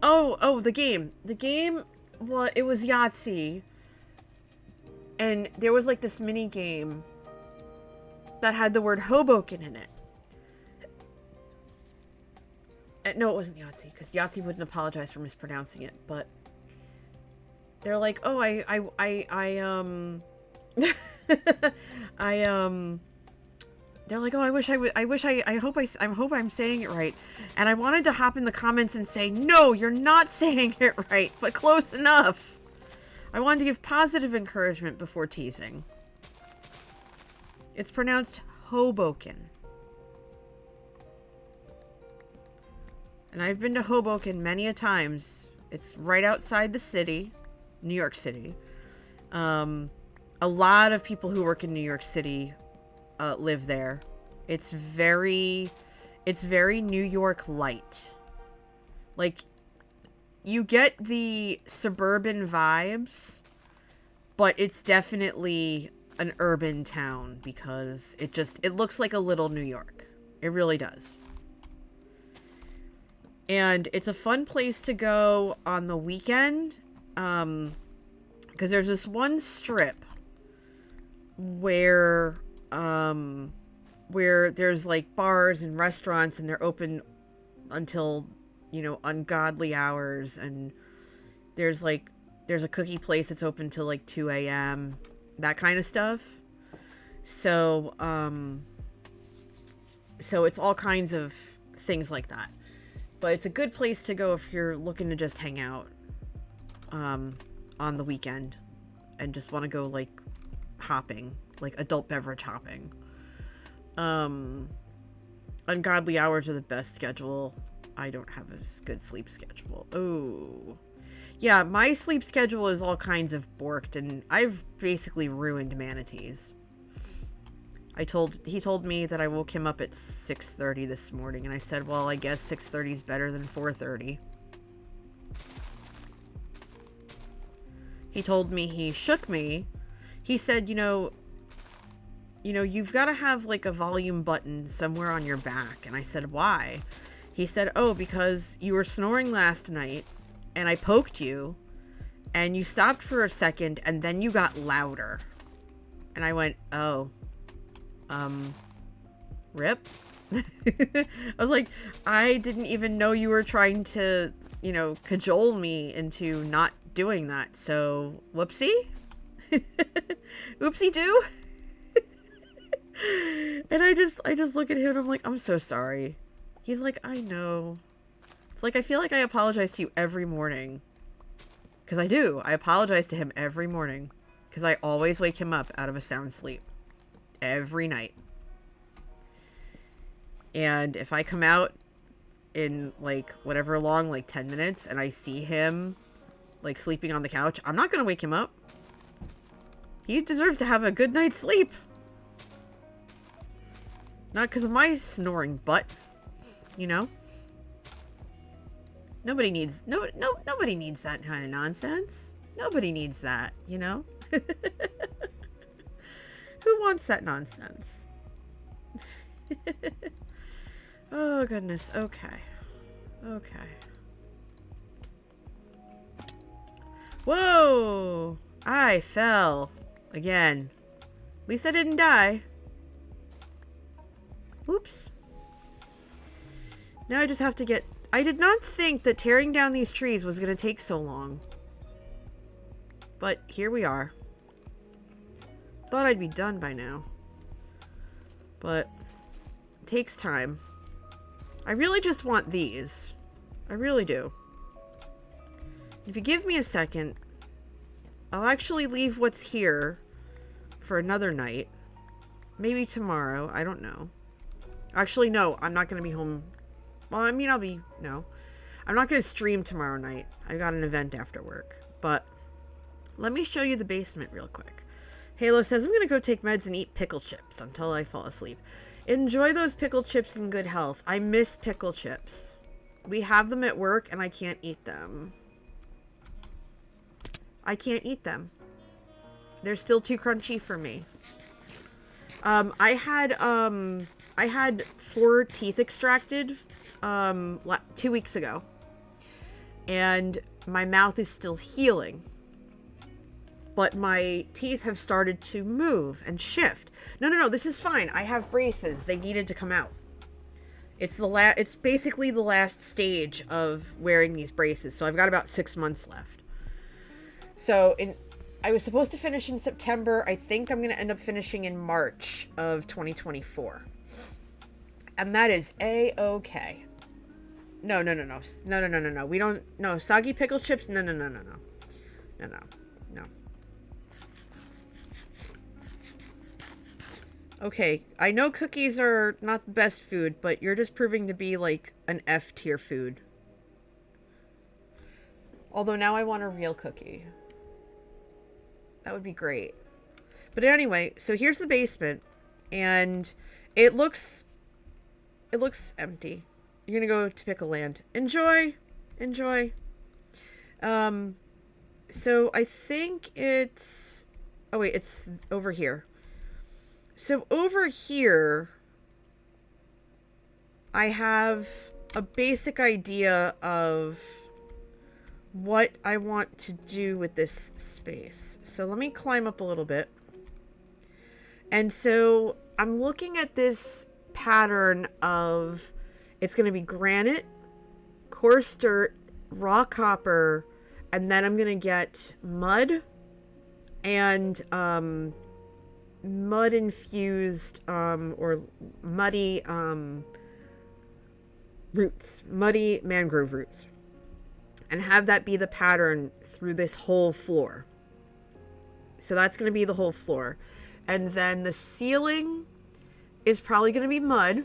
the game. Well, it was Yahtzee. And there was like this mini game that had the word Hoboken in it. No, it wasn't Yahtzee, because Yahtzee wouldn't apologize for mispronouncing it, but they're like, oh, they're like, oh, I hope I'm saying it right. And I wanted to hop in the comments and say, no, you're not saying it right, but close enough. I wanted to give positive encouragement before teasing. It's pronounced Hoboken. And I've been to Hoboken many a times. It's right outside the city, New York City. A lot of people who work in New York City live there. It's very New York light. Like, you get the suburban vibes, but it's definitely an urban town because it looks like a little New York. It really does. And it's a fun place to go on the weekend, because there's this one strip where there's like bars and restaurants, and they're open until, you know, ungodly hours, and there's a cookie place that's open till like 2 a.m., that kind of stuff. So it's all kinds of things like that. But it's a good place to go if you're looking to just hang out on the weekend and just want to go like hopping, like adult beverage hopping. Ungodly hours are the best schedule. I don't have a good sleep schedule. Oh, yeah, my sleep schedule is all kinds of borked, and I've basically ruined Manatee's. He told me that I woke him up at 6:30 this morning, and I said, well, I guess 6:30 is better than 4:30. He told me, he shook me. He said, you know, you've got to have like a volume button somewhere on your back. And I said, why? He said, oh, because you were snoring last night, and I poked you, and you stopped for a second, and then you got louder. And I went, oh. Rip. I was like, I didn't even know you were trying to, you know, cajole me into not doing that. So, whoopsie. Oopsie doo. And I just look at him and I'm like, I'm so sorry. He's like, I know. It's like, I feel like I apologize to you every morning. Because I do. I apologize to him every morning. Because I always wake him up out of a sound sleep. Every night. And if I come out in like whatever long, like 10 minutes, and I see him like sleeping on the couch, I'm not gonna wake him up. He deserves to have a good night's sleep. Not because of my snoring butt, you know? Nobody needs nobody needs that kind of nonsense. Nobody needs that, you know? Who wants that nonsense? Oh, goodness. Okay. Okay. Whoa! I fell. Again. At least I didn't die. Oops. Now I just have to get... I did not think that tearing down these trees was going to take so long. But here we are. Thought I'd be done by now. But it takes time. I really just want these. I really do. If you give me a second, I'll actually leave what's here for another night. Maybe tomorrow. I don't know. Actually, no. I'm not going to be home. Well, I mean, no. I'm not going to stream tomorrow night. I got an event after work. But let me show you the basement real quick. Halo says, I'm going to go take meds and eat pickle chips until I fall asleep. Enjoy those pickle chips in good health. I miss pickle chips. We have them at work and I can't eat them. I can't eat them. They're still too crunchy for me. I had 4 teeth extracted 2 weeks ago. And my mouth is still healing. But my teeth have started to move and shift. No, this is fine. I have braces. They needed to come out. It's basically the last stage of wearing these braces. So I've got about 6 months left. So I was supposed to finish in September. I think I'm going to end up finishing in March of 2024. And that is A-okay. No. We don't, no, soggy pickle chips. No. Okay, I know cookies are not the best food, but you're just proving to be like an F tier food. Although now I want a real cookie. That would be great. But anyway, so here's the basement, and it looks empty. You're gonna go to Pickle Land. Enjoy. So I think it's... Oh wait, it's over here. So over here, I have a basic idea of what I want to do with this space. So let me climb up a little bit. And so I'm looking at this pattern of, it's going to be granite, coarse dirt, raw copper, and then I'm going to get mud and mud infused or muddy roots, muddy mangrove roots, and have that be the pattern through this whole floor. So that's going to be the whole floor. And then the ceiling is probably going to be mud,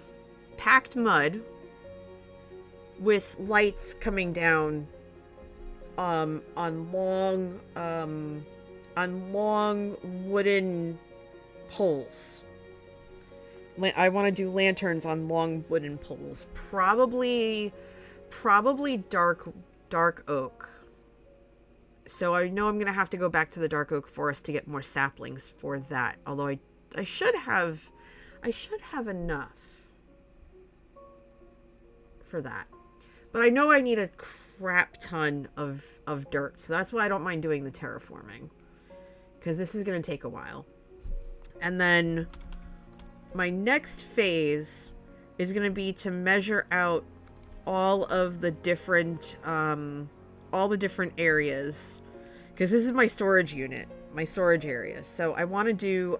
packed mud, with lights coming down on long wooden poles. I want to do lanterns on long wooden poles. Probably dark oak. So I know I'm going to have to go back to the dark oak forest to get more saplings for that. Although I should have enough for that. But I know I need a crap ton of dirt. So that's why I don't mind doing the terraforming, because this is going to take a while. And then my next phase is going to be to measure out all of the different areas, because this is my storage unit, my storage area. So I want to do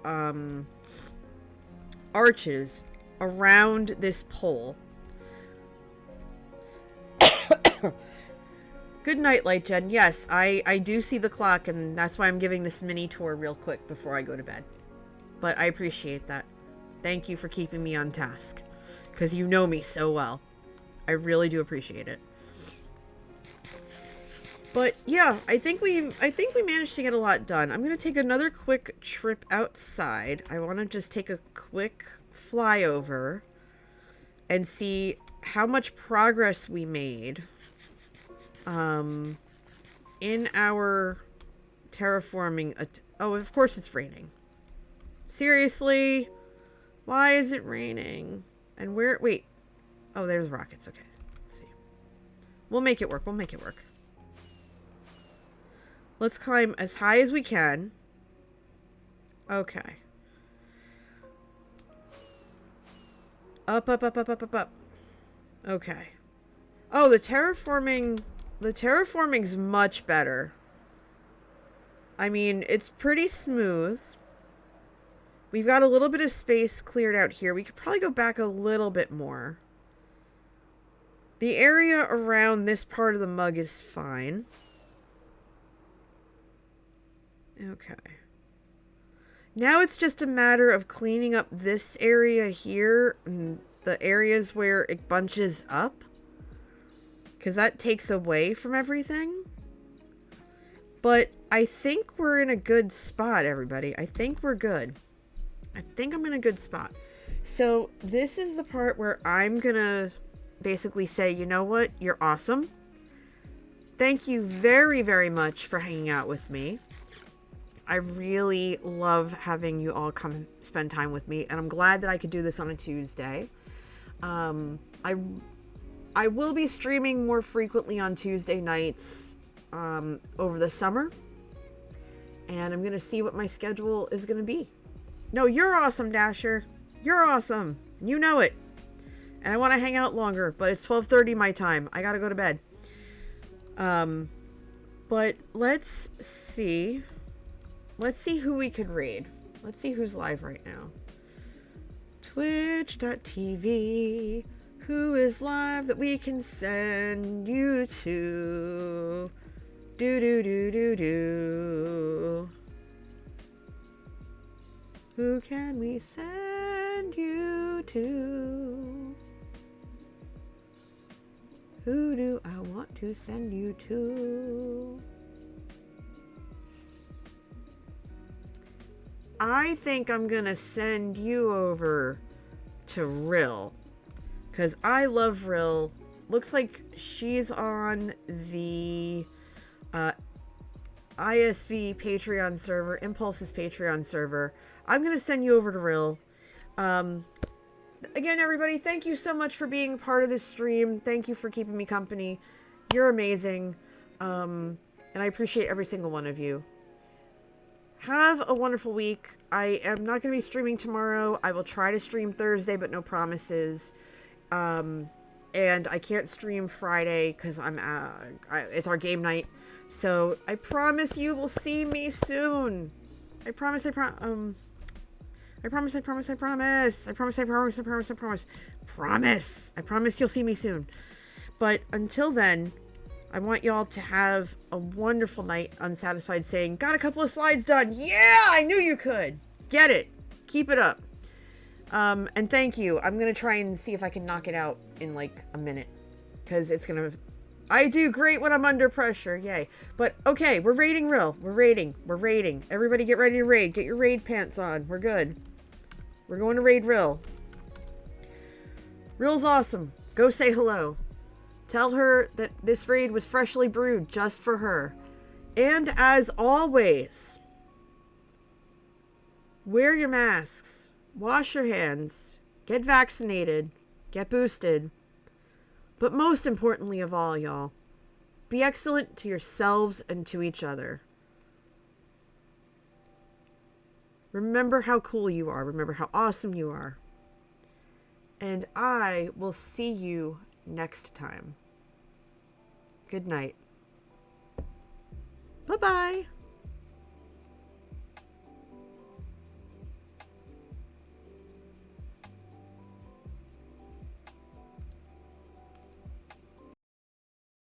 arches around this pole. Good night, Light Jen. Yes, I do see the clock, and that's why I'm giving this mini tour real quick before I go to bed. But I appreciate that. Thank you for keeping me on task, because you know me so well. I really do appreciate it. But yeah, I think we managed to get a lot done. I'm going to take another quick trip outside. I want to just take a quick flyover and see how much progress we made in our terraforming. Oh, of course it's raining. Seriously? Why is it raining? And where... Wait. Oh, there's rockets. Okay. Let's see. We'll make it work. Let's climb as high as we can. Okay. Up. Okay. Oh, the terraforming's much better. I mean, it's pretty smooth. We've got a little bit of space cleared out here. We could probably go back a little bit more. The area around this part of the mug is fine. Okay. Now it's just a matter of cleaning up this area here and the areas where it bunches up, because that takes away from everything. But I think we're in a good spot, everybody. I think we're good. I think I'm in a good spot. So this is the part where I'm gonna basically say, you know what? You're awesome. Thank you very, very much for hanging out with me. I really love having you all come spend time with me, and I'm glad that I could do this on a Tuesday. I will be streaming more frequently on Tuesday nights over the summer, and I'm gonna see what my schedule is gonna be. No, you're awesome, Dasher. You're awesome. You know it. And I want to hang out longer, but it's 12:30 my time. I gotta go to bed. But let's see. Let's see who we could raid. Let's see who's live right now. Twitch.tv. Who is live that we can send you to? Do. Who can we send you to? Who do I want to send you to? I think I'm gonna send you over to Rill. Because I love Rill. Looks like she's on the ISV Patreon server, Impulse's Patreon server. I'm going to send you over to Rill. Again, everybody, thank you so much for being part of this stream. Thank you for keeping me company. You're amazing. And I appreciate every single one of you. Have a wonderful week. I am not going to be streaming tomorrow. I will try to stream Thursday, but no promises. And I can't stream Friday because it's our game night. So I promise you will see me soon. I promise. I promise you'll see me soon. But until then, I want y'all to have a wonderful night. Unsatisfied saying, got a couple of slides done. Yeah, I knew you could. Get it. Keep it up. And thank you. I'm going to try and see if I can knock it out in like a minute. Because it's going to... I do great when I'm under pressure. Yay. But, okay, we're raiding Rill. We're raiding. Everybody get ready to raid. Get your raid pants on. We're good. We're going to raid Rill. Rill's awesome. Go say hello. Tell her that this raid was freshly brewed just for her. And as always, wear your masks. Wash your hands. Get vaccinated. Get boosted. But most importantly of all, y'all, be excellent to yourselves and to each other. Remember how cool you are. Remember how awesome you are. And I will see you next time. Good night. Bye-bye.